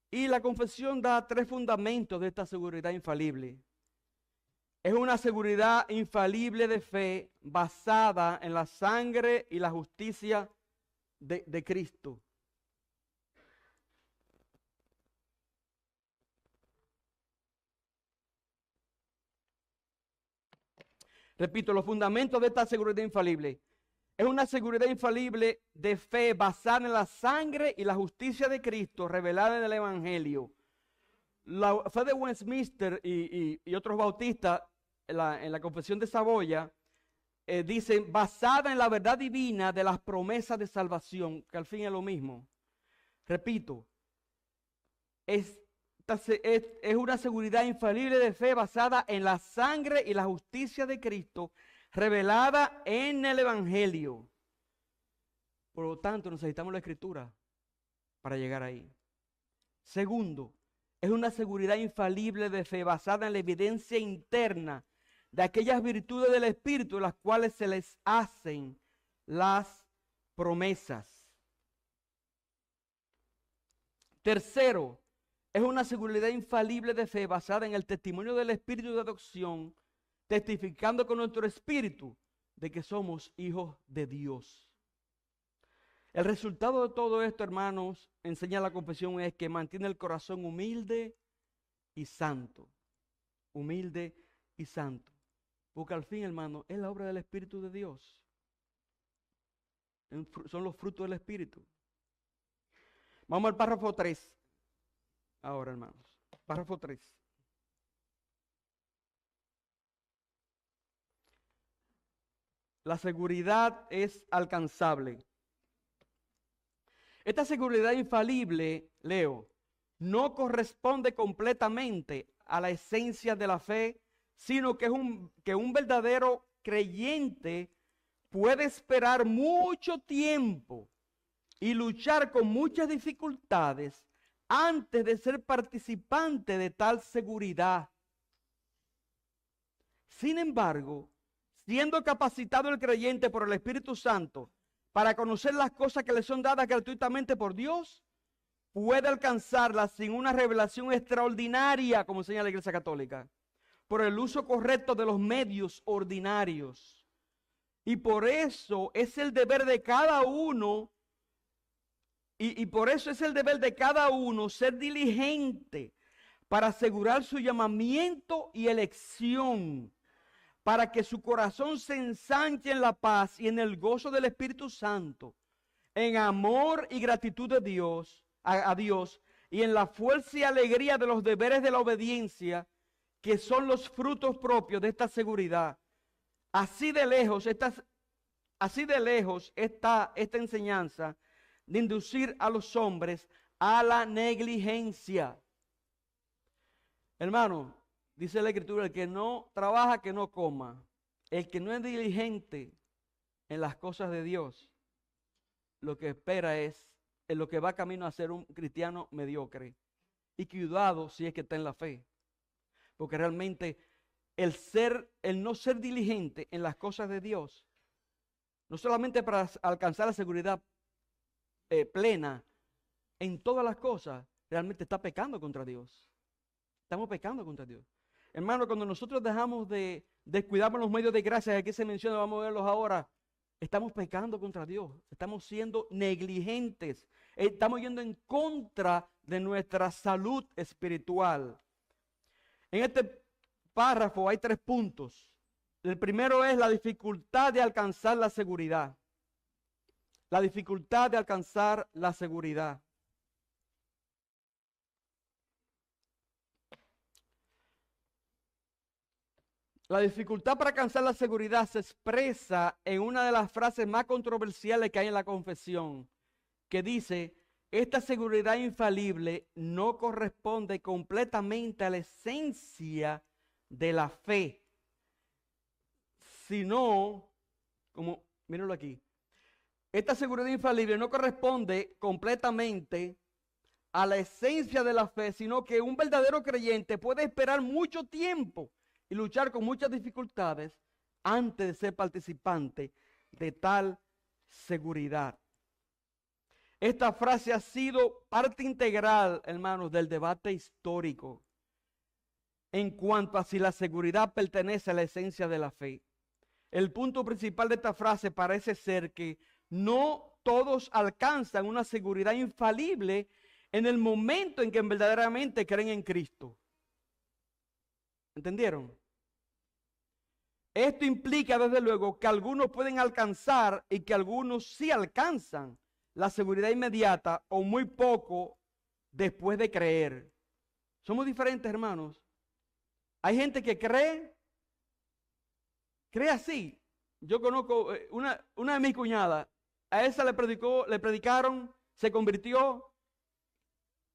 Y la confesión da 3 fundamentos de esta seguridad infalible. Es una seguridad infalible de fe basada en la sangre y la justicia de Cristo. Repito, los fundamentos de esta seguridad infalible. Es una seguridad infalible de fe basada en la sangre y la justicia de Cristo revelada en el Evangelio. La fe de Westminster y otros bautistas en la Confesión de Saboya dicen basada en la verdad divina de las promesas de salvación, que al fin es lo mismo. Repito, es una seguridad infalible de fe basada en la sangre y la justicia de Cristo revelada en el Evangelio. Por lo tanto, necesitamos la Escritura para llegar ahí. Segundo, es una seguridad infalible de fe basada en la evidencia interna de aquellas virtudes del Espíritu, las cuales se les hacen las promesas. Tercero, es una seguridad infalible de fe basada en el testimonio del Espíritu de adopción, testificando con nuestro espíritu de que somos hijos de Dios. El resultado de todo esto, hermanos, enseña la confesión, es que mantiene el corazón humilde y santo. Humilde y santo. Porque al fin, hermano, es la obra del Espíritu de Dios. Son los frutos del Espíritu. Vamos al párrafo 3. Ahora, hermanos. Párrafo 3. La seguridad es alcanzable. Esta seguridad infalible, leo, no corresponde completamente a la esencia de la fe, sino que un verdadero creyente puede esperar mucho tiempo y luchar con muchas dificultades antes de ser participante de tal seguridad. Sin embargo, siendo capacitado el creyente por el Espíritu Santo para conocer las cosas que le son dadas gratuitamente por Dios, puede alcanzarlas sin una revelación extraordinaria, como enseña la Iglesia Católica, por el uso correcto de los medios ordinarios. Y por eso es el deber de cada uno, ser diligente para asegurar su llamamiento y elección, para que su corazón se ensanche en la paz y en el gozo del Espíritu Santo, en amor y gratitud de Dios, a Dios, y en la fuerza y alegría de los deberes de la obediencia, que son los frutos propios de esta seguridad. Así de lejos está esta enseñanza de inducir a los hombres a la negligencia. Hermano, dice la Escritura, el que no trabaja, que no coma. El que no es diligente en las cosas de Dios, lo que espera es, en lo que va camino a ser un cristiano mediocre. Y cuidado si es que está en la fe. Porque realmente el no ser diligente en las cosas de Dios, no solamente para alcanzar la seguridad plena en todas las cosas, realmente está pecando contra Dios. Estamos pecando contra Dios. Hermano, cuando nosotros dejamos de descuidarnos los medios de gracia, aquí se menciona, vamos a verlos ahora, estamos pecando contra Dios. Estamos siendo negligentes. Estamos yendo en contra de nuestra salud espiritual. En este párrafo hay 3 puntos. El primero es la dificultad de alcanzar la seguridad. La dificultad de alcanzar la seguridad. La dificultad para alcanzar la seguridad se expresa en una de las frases más controversiales que hay en la confesión, que dice: esta seguridad infalible no corresponde completamente a la esencia de la fe, sino, como, mírenlo aquí, esta seguridad infalible no corresponde completamente a la esencia de la fe, sino que un verdadero creyente puede esperar mucho tiempo y luchar con muchas dificultades antes de ser participante de tal seguridad. Esta frase ha sido parte integral, hermanos, del debate histórico en cuanto a si la seguridad pertenece a la esencia de la fe. El punto principal de esta frase parece ser que no todos alcanzan una seguridad infalible en el momento en que verdaderamente creen en Cristo. ¿Entendieron? Esto implica, desde luego, que algunos pueden alcanzar y que algunos sí alcanzan la seguridad inmediata o muy poco después de creer. Somos diferentes, hermanos. Hay gente que cree así. Yo conozco una de mis cuñadas, a esa le predicaron, se convirtió.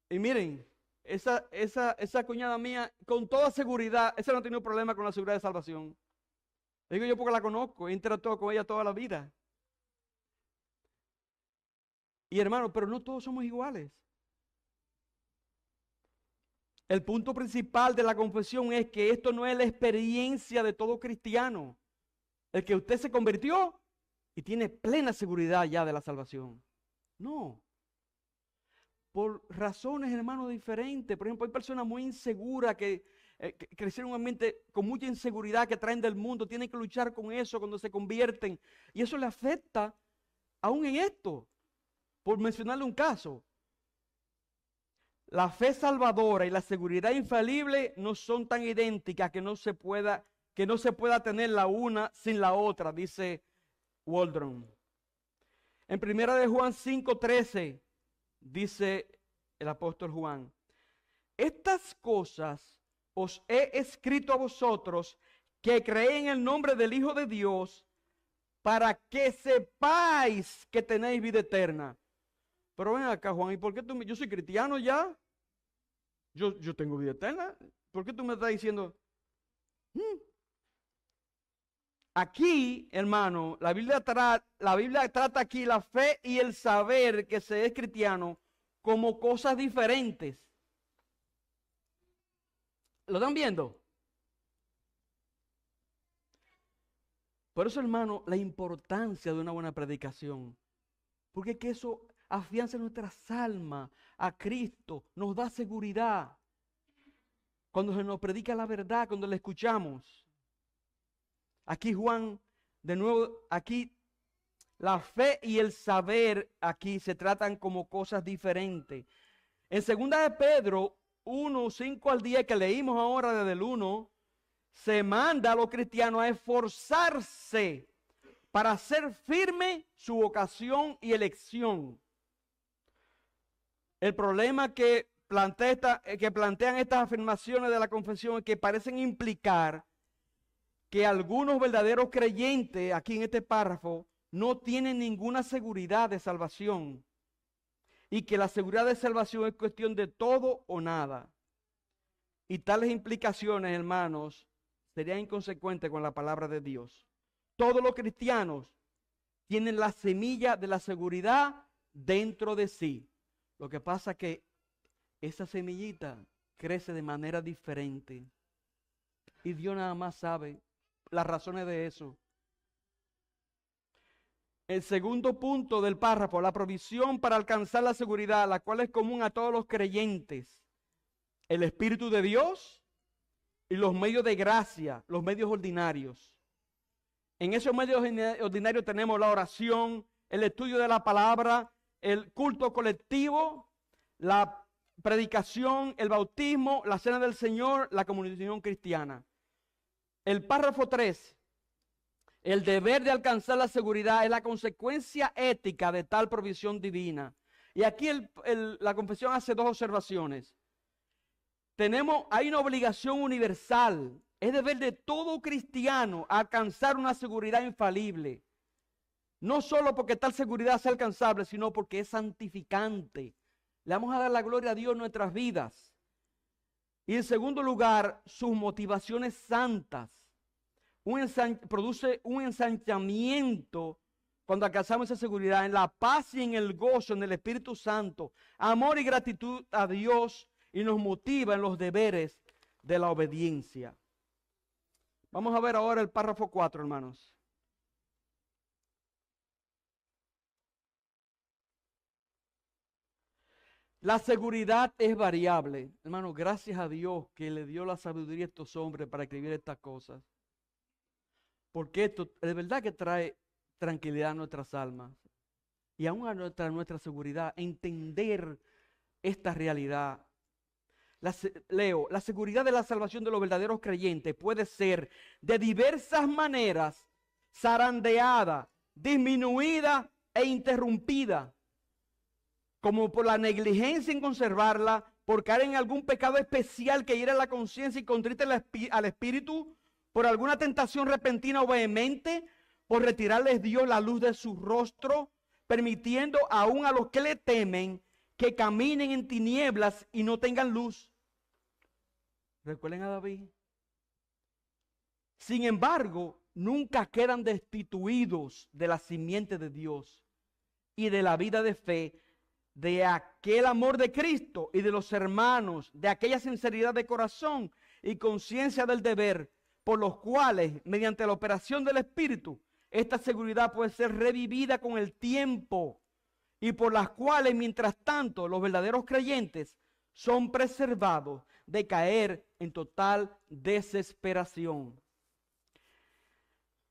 Y miren, esa cuñada mía, con toda seguridad, esa no ha tenido problema con la seguridad de salvación. Le digo yo porque la conozco, he interactuado con ella toda la vida. Y hermano, pero no todos somos iguales. El punto principal de la confesión es que esto no es la experiencia de todo cristiano. El que usted se convirtió y tiene plena seguridad ya de la salvación. No. Por razones, hermano, diferentes. Por ejemplo, hay personas muy inseguras que crecieron en un ambiente con mucha inseguridad que traen del mundo. Tienen que luchar con eso cuando se convierten. Y eso le afecta aún en esto. Por mencionarle un caso. La fe salvadora y la seguridad infalible no son tan idénticas que no se pueda tener la una sin la otra, dice Waldron. En 1 de Juan 5:13 dice el apóstol Juan: estas cosas os he escrito a vosotros que creéis en el nombre del Hijo de Dios, para que sepáis que tenéis vida eterna. Pero ven acá, Juan, ¿y por qué yo soy cristiano ya? Yo tengo vida eterna. ¿Por qué tú me estás diciendo? Aquí, hermano, la Biblia trata aquí la fe y el saber que se es cristiano como cosas diferentes. ¿Lo están viendo? Por eso, hermano, la importancia de una buena predicación. Porque que eso afianza nuestras almas a Cristo, nos da seguridad. Cuando se nos predica la verdad, cuando la escuchamos. Aquí Juan, de nuevo, aquí la fe y el saber aquí se tratan como cosas diferentes. En 2 de Pedro 1, 5 al 10, que leímos ahora desde el 1, se manda a los cristianos a esforzarse para hacer firme su vocación y elección. El problema que plantean estas afirmaciones de la confesión es que parecen implicar que algunos verdaderos creyentes, aquí en este párrafo, no tienen ninguna seguridad de salvación, y que la seguridad de salvación es cuestión de todo o nada. Y tales implicaciones, hermanos, serían inconsecuentes con la palabra de Dios. Todos los cristianos tienen la semilla de la seguridad dentro de sí. Lo que pasa es que esa semillita crece de manera diferente. Y Dios nada más sabe las razones de eso. El segundo punto del párrafo, la provisión para alcanzar la seguridad, la cual es común a todos los creyentes. El Espíritu de Dios y los medios de gracia, los medios ordinarios. En esos medios ordinarios tenemos la oración, el estudio de la palabra, el culto colectivo, la predicación, el bautismo, la cena del Señor, la comunión cristiana. El párrafo 3, el deber de alcanzar la seguridad es la consecuencia ética de tal provisión divina. Y aquí la confesión hace dos observaciones. Hay una obligación universal, es deber de todo cristiano alcanzar una seguridad infalible. No solo porque tal seguridad sea alcanzable, sino porque es santificante. Le vamos a dar la gloria a Dios en nuestras vidas. Y en segundo lugar, sus motivaciones santas. Produce un ensanchamiento cuando alcanzamos esa seguridad en la paz y en el gozo en el Espíritu Santo, amor y gratitud a Dios, y nos motiva en los deberes de la obediencia. Vamos a ver ahora el párrafo 4, hermanos. La seguridad es variable. Hermano, gracias a Dios que le dio la sabiduría a estos hombres para escribir estas cosas. Porque esto de verdad que trae tranquilidad a nuestras almas. Y aún a nuestra seguridad, entender esta realidad. La seguridad de la salvación de los verdaderos creyentes puede ser de diversas maneras zarandeada, disminuida e interrumpida, como por la negligencia en conservarla, por caer en algún pecado especial que hiera la conciencia y contrite al espíritu, por alguna tentación repentina o vehemente, por retirarles Dios la luz de su rostro, permitiendo aún a los que le temen que caminen en tinieblas y no tengan luz. Recuerden a David. Sin embargo, nunca quedan destituidos de la simiente de Dios y de la vida de fe, de aquel amor de Cristo y de los hermanos, de aquella sinceridad de corazón y conciencia del deber, por los cuales, mediante la operación del Espíritu, esta seguridad puede ser revivida con el tiempo, y por las cuales, mientras tanto, los verdaderos creyentes son preservados de caer en total desesperación.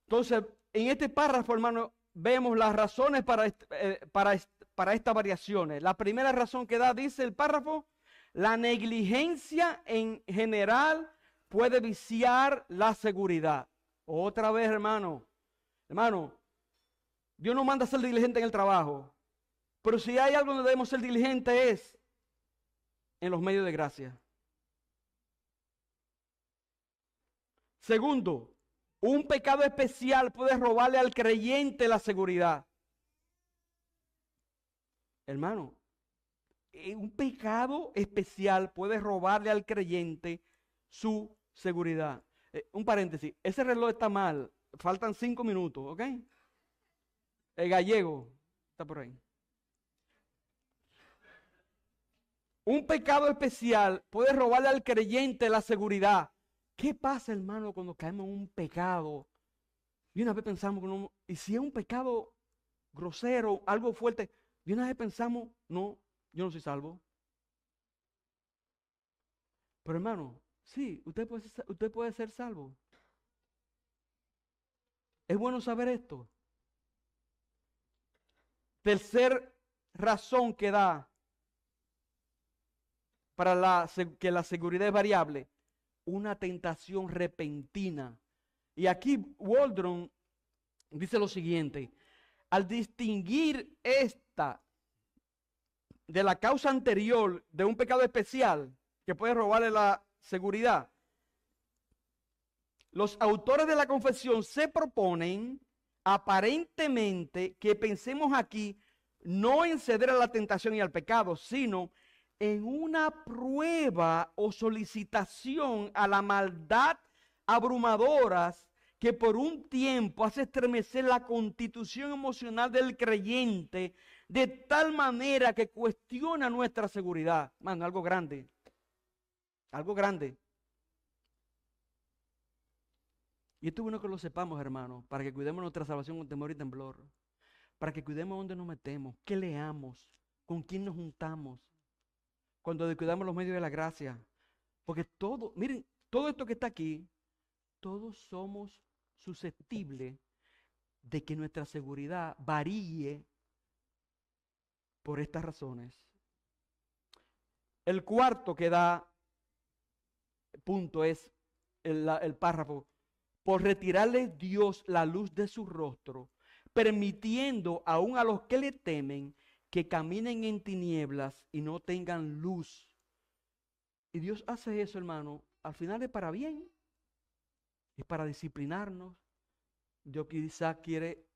Entonces, en este párrafo, hermano, vemos las razones para estas variaciones. La primera razón que da, dice el párrafo, la negligencia en general puede viciar la seguridad. Otra vez, hermano, Dios nos manda a ser diligente en el trabajo. Pero si hay algo donde debemos ser diligentes es en los medios de gracia. Segundo, un pecado especial puede robarle al creyente la seguridad. Hermano, un pecado especial puede robarle al creyente su seguridad. Un paréntesis, ese reloj está mal, faltan 5 minutos, ¿ok? El gallego está por ahí. Un pecado especial puede robarle al creyente la seguridad. ¿Qué pasa, hermano, cuando caemos en un pecado? Y una vez pensamos, y si es un pecado grosero, algo fuerte, y una vez pensamos, no, yo no soy salvo. Pero hermano, sí, usted puede ser salvo. Es bueno saber esto. Tercer razón que da para que la seguridad es variable. una tentación repentina. Y aquí Waldron dice lo siguiente: al distinguir esta de la causa anterior de un pecado especial que puede robarle la seguridad, los autores de la confesión se proponen aparentemente que pensemos aquí no en ceder a la tentación y al pecado, sino en una prueba o solicitación a la maldad abrumadoras que por un tiempo hace estremecer la constitución emocional del creyente de tal manera que cuestiona nuestra seguridad. Mano, algo grande. Algo grande. Y esto es bueno que lo sepamos, hermano, para que cuidemos nuestra salvación con temor y temblor. Para que cuidemos dónde nos metemos, qué leamos, con quién nos juntamos, cuando descuidamos los medios de la gracia. Porque todo, miren, todo esto que está aquí, todos somos susceptibles de que nuestra seguridad varíe por estas razones. El cuarto que da punto es el párrafo: por retirarle Dios la luz de su rostro, permitiendo aún a los que le temen que caminen en tinieblas y no tengan luz. Y Dios hace eso, hermano, al final es para bien, es para disciplinarnos. Dios quizás quiere,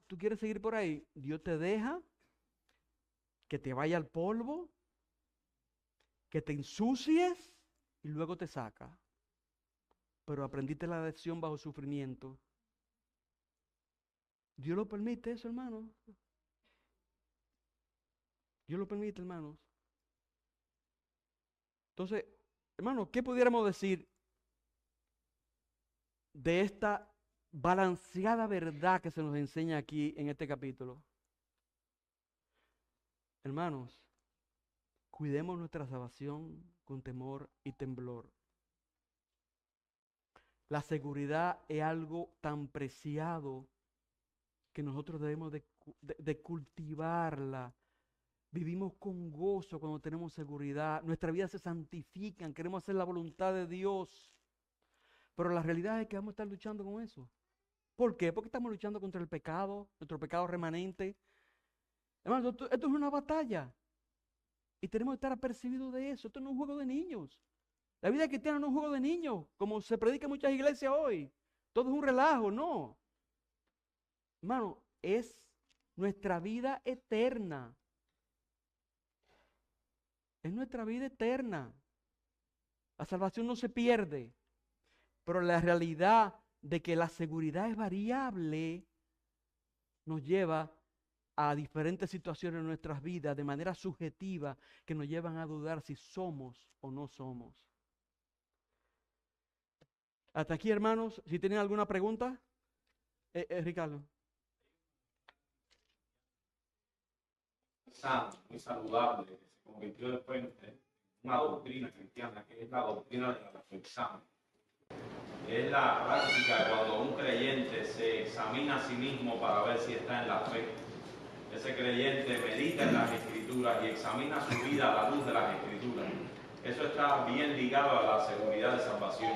tú quieres seguir por ahí, Dios te deja que te vaya al polvo, que te ensucies y luego te saca. Pero aprendiste la lección bajo sufrimiento. Dios lo permite eso, hermano. Dios lo permite, hermanos. Entonces, hermano, ¿qué pudiéramos decir de esta balanceada verdad que se nos enseña aquí en este capítulo? Hermanos, cuidemos nuestra salvación con temor y temblor. La seguridad es algo tan preciado que nosotros debemos de cultivarla. Vivimos con gozo cuando tenemos seguridad. Nuestra vida se santifica, queremos hacer la voluntad de Dios. Pero la realidad es que vamos a estar luchando con eso. ¿Por qué? Porque estamos luchando contra el pecado, nuestro pecado remanente. Hermano, esto es una batalla. Y tenemos que estar apercibidos de eso. Esto no es un juego de niños. La vida cristiana no es un juego de niños, como se predica en muchas iglesias hoy. Todo es un relajo, no. Hermano, es nuestra vida eterna. Es nuestra vida eterna. La salvación no se pierde. Pero la realidad de que la seguridad es variable nos lleva a diferentes situaciones en nuestras vidas de manera subjetiva que nos llevan a dudar si somos o no somos. Hasta aquí, hermanos. Si tienen alguna pregunta, Ricardo. Sano, muy saludable, que se convirtió después en una doctrina cristiana, que es la doctrina de la examen. Es la práctica cuando un creyente se examina a sí mismo para ver si está en la fe. Ese creyente medita en las Escrituras y examina su vida a la luz de las Escrituras. Eso está bien ligado a la seguridad de salvación.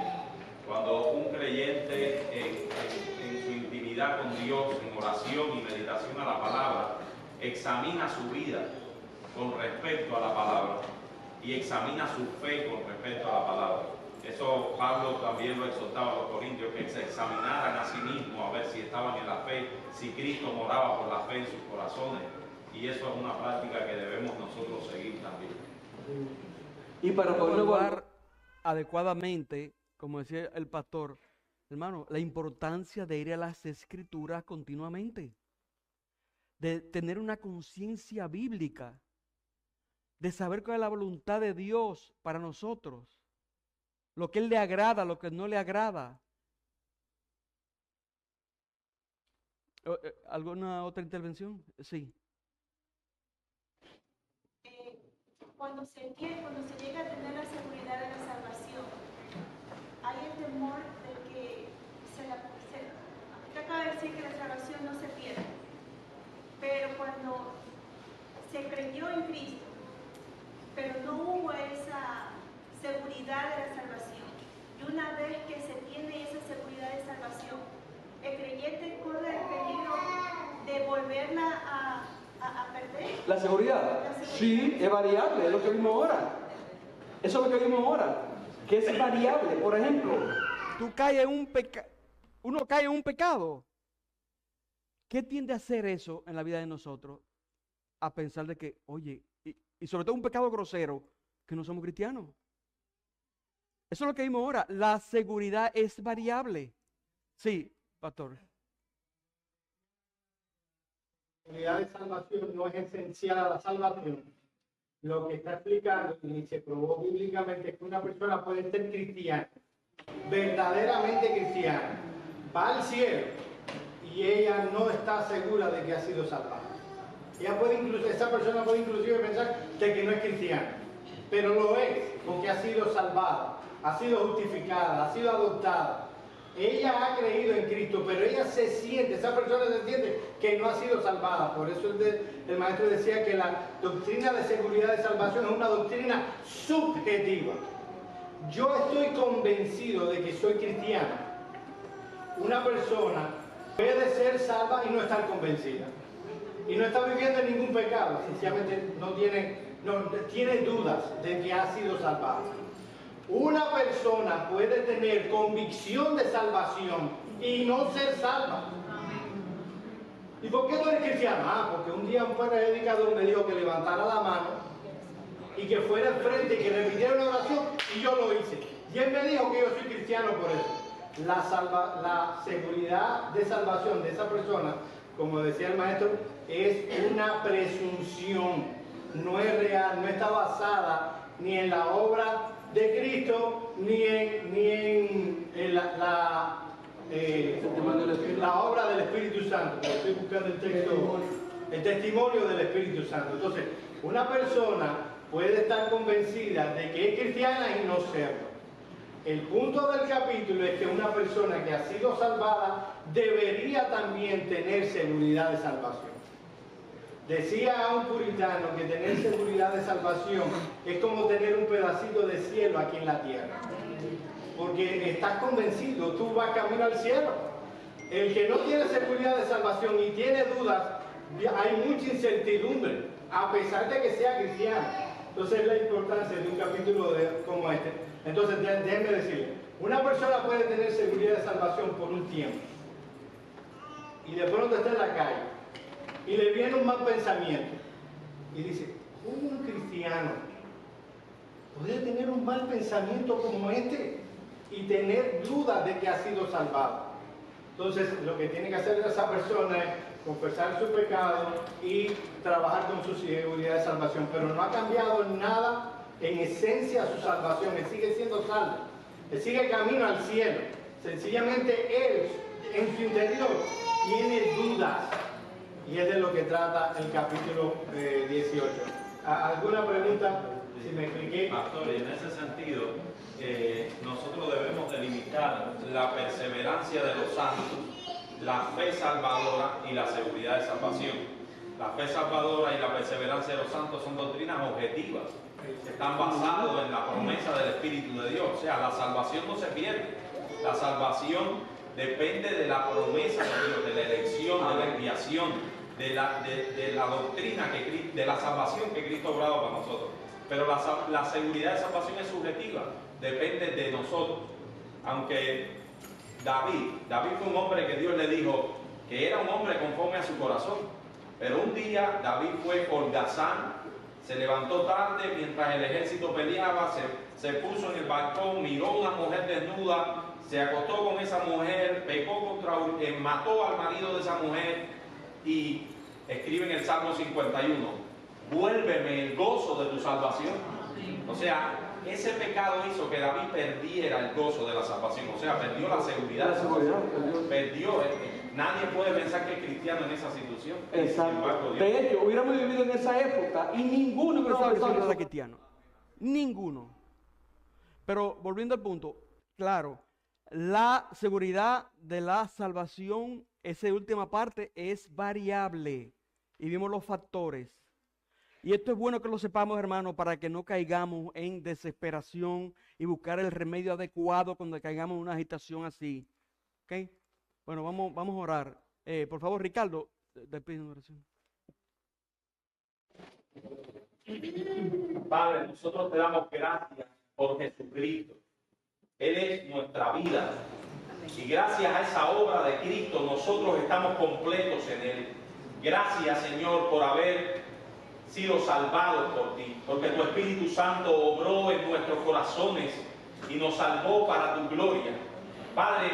Cuando un creyente en su intimidad con Dios, en oración y meditación a la palabra, examina su vida con respecto a la palabra y examina su fe con respecto a la palabra. Eso Pablo también lo exhortaba a los corintios, que se examinaran a sí mismos a ver si estaban en la fe, si Cristo moraba por la fe en sus corazones. Y eso es una práctica que debemos nosotros seguir también. Y para poder evaluar adecuadamente, como decía el pastor, hermano, la importancia de ir a las Escrituras continuamente, de tener una conciencia bíblica, de saber cuál es la voluntad de Dios para nosotros, lo que Él le agrada, lo que no le agrada. ¿Alguna otra intervención? Sí. Cuando se llega a tener la seguridad de la salvación, hay el temor de que usted acaba de decir que la salvación no se pierde, pero cuando se creyó en Cristo, pero no hubo esa seguridad de la salvación. Y una vez que se tiene esa seguridad de salvación, el creyente corre el peligro de volverla a perder. La seguridad. La seguridad. Sí, es variable, es lo que vimos ahora. Eso es lo que vimos ahora, que es variable. Por ejemplo, tú caes en un uno cae en un pecado. ¿Qué tiende a hacer eso en la vida de nosotros? A pensar de que, oye, y sobre todo un pecado grosero, que no somos cristianos. Eso es lo que vimos ahora. La seguridad es variable. Sí, pastor. La seguridad de salvación no es esencial a la salvación. Lo que está explicando y se probó bíblicamente es que una persona puede ser cristiana, verdaderamente cristiana, va al cielo y ella no está segura de que ha sido salvada. Esa persona puede inclusive pensar de que no es cristiana, pero lo es porque ha sido salvada, ha sido justificada, ha sido adoptada. Ella ha creído en Cristo, pero ella esa persona se siente que no ha sido salvada. Por eso el maestro decía que la doctrina de seguridad de salvación es una doctrina subjetiva. Yo estoy convencido de que soy cristiano. Una persona puede ser salva y no estar convencida. Y no está viviendo en ningún pecado, sencillamente tiene dudas de que ha sido salvada. Una persona puede tener convicción de salvación y no ser salva. ¿Y por qué no eres cristiano? Porque un día un predicador me dijo que levantara la mano y que fuera al frente y que repitiera una oración y yo lo hice. Y él me dijo que yo soy cristiano por eso. La seguridad de salvación de esa persona, como decía el maestro, es una presunción. No es real, no está basada ni en la obra de Cristo, ni en la obra del Espíritu Santo. Estoy buscando el texto, el testimonio del Espíritu Santo. Entonces, una persona puede estar convencida de que es cristiana y no serlo. El punto del capítulo es que una persona que ha sido salvada debería también tener seguridad de salvación. Decía a un puritano que tener seguridad de salvación es como tener un pedacito de cielo aquí en la tierra. Porque estás convencido, tú vas camino al cielo. El que no tiene seguridad de salvación y tiene dudas, hay mucha incertidumbre, a pesar de que sea cristiano. Entonces es la importancia de un capítulo como este. Entonces déjenme decirle, una persona puede tener seguridad de salvación por un tiempo. Y de pronto está en la calle. Y le viene un mal pensamiento. Y dice, ¿cómo un cristiano puede tener un mal pensamiento como este y tener dudas de que ha sido salvado? Entonces, lo que tiene que hacer esa persona es confesar su pecado y trabajar con su seguridad de salvación. Pero no ha cambiado nada en esencia su salvación. Él sigue siendo salvo. Él sigue camino al cielo. Sencillamente él, en su interior, tiene dudas. Y es de lo que trata el capítulo 18. ¿Alguna pregunta? Si me expliqué. Pastor, y en ese sentido, nosotros debemos delimitar la perseverancia de los santos, la fe salvadora y la seguridad de salvación. La fe salvadora y la perseverancia de los santos son doctrinas objetivas, que están basadas en la promesa del Espíritu de Dios. O sea, la salvación no se pierde. La salvación depende de la promesa de Dios, de la elección, de la expiación, de la doctrina, de la salvación que Cristo ha obrado para nosotros. Pero la seguridad de salvación es subjetiva, depende de nosotros. Aunque David fue un hombre que Dios le dijo que era un hombre conforme a su corazón. Pero un día David fue holgazán, se levantó tarde mientras el ejército peleaba, se puso en el balcón, miró a una mujer desnuda, se acostó con esa mujer, mató al marido de esa mujer y escribe en el Salmo 51, vuélveme el gozo de tu salvación. O sea, ese pecado hizo que David perdiera el gozo de la salvación, o sea, perdió la seguridad de la salvación. Nadie puede pensar que es cristiano en esa situación. Exacto. De hecho, hubiéramos vivido en esa época y ninguno pensaba que era cristiano. Ninguno. Pero volviendo al punto, claro, la seguridad de la salvación, esa última parte, es variable. Y vimos los factores. Y esto es bueno que lo sepamos, hermano, para que no caigamos en desesperación y buscar el remedio adecuado cuando caigamos en una agitación así. ¿Ok? Bueno, vamos a orar. Por favor, Ricardo, despide una oración. Padre, nosotros te damos gracias por Jesucristo. Él es nuestra vida. Y gracias a esa obra de Cristo, nosotros estamos completos en Él. Gracias, Señor, por haber sido salvados por ti, porque tu Espíritu Santo obró en nuestros corazones y nos salvó para tu gloria. Padre,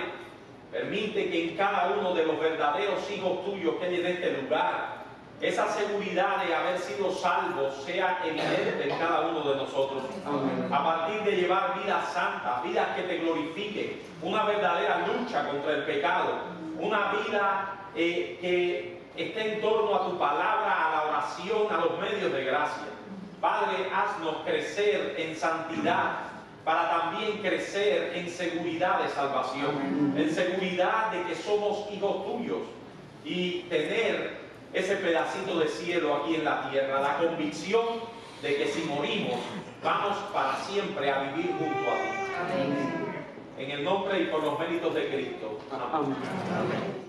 permite que en cada uno de los verdaderos hijos tuyos que hay en este lugar, esa seguridad de haber sido salvos sea evidente en cada uno de nosotros. Amén. A partir de llevar vidas santas, vidas que te glorifiquen, una verdadera lucha contra el pecado, una vida que esté en torno a tu palabra, a la oración, a los medios de gracia. Padre, haznos crecer en santidad para también crecer en seguridad de salvación, en seguridad de que somos hijos tuyos y tener ese pedacito de cielo aquí en la tierra, la convicción de que si morimos vamos para siempre a vivir junto a ti. Amén. En el nombre y por los méritos de Cristo. Amén. Amén.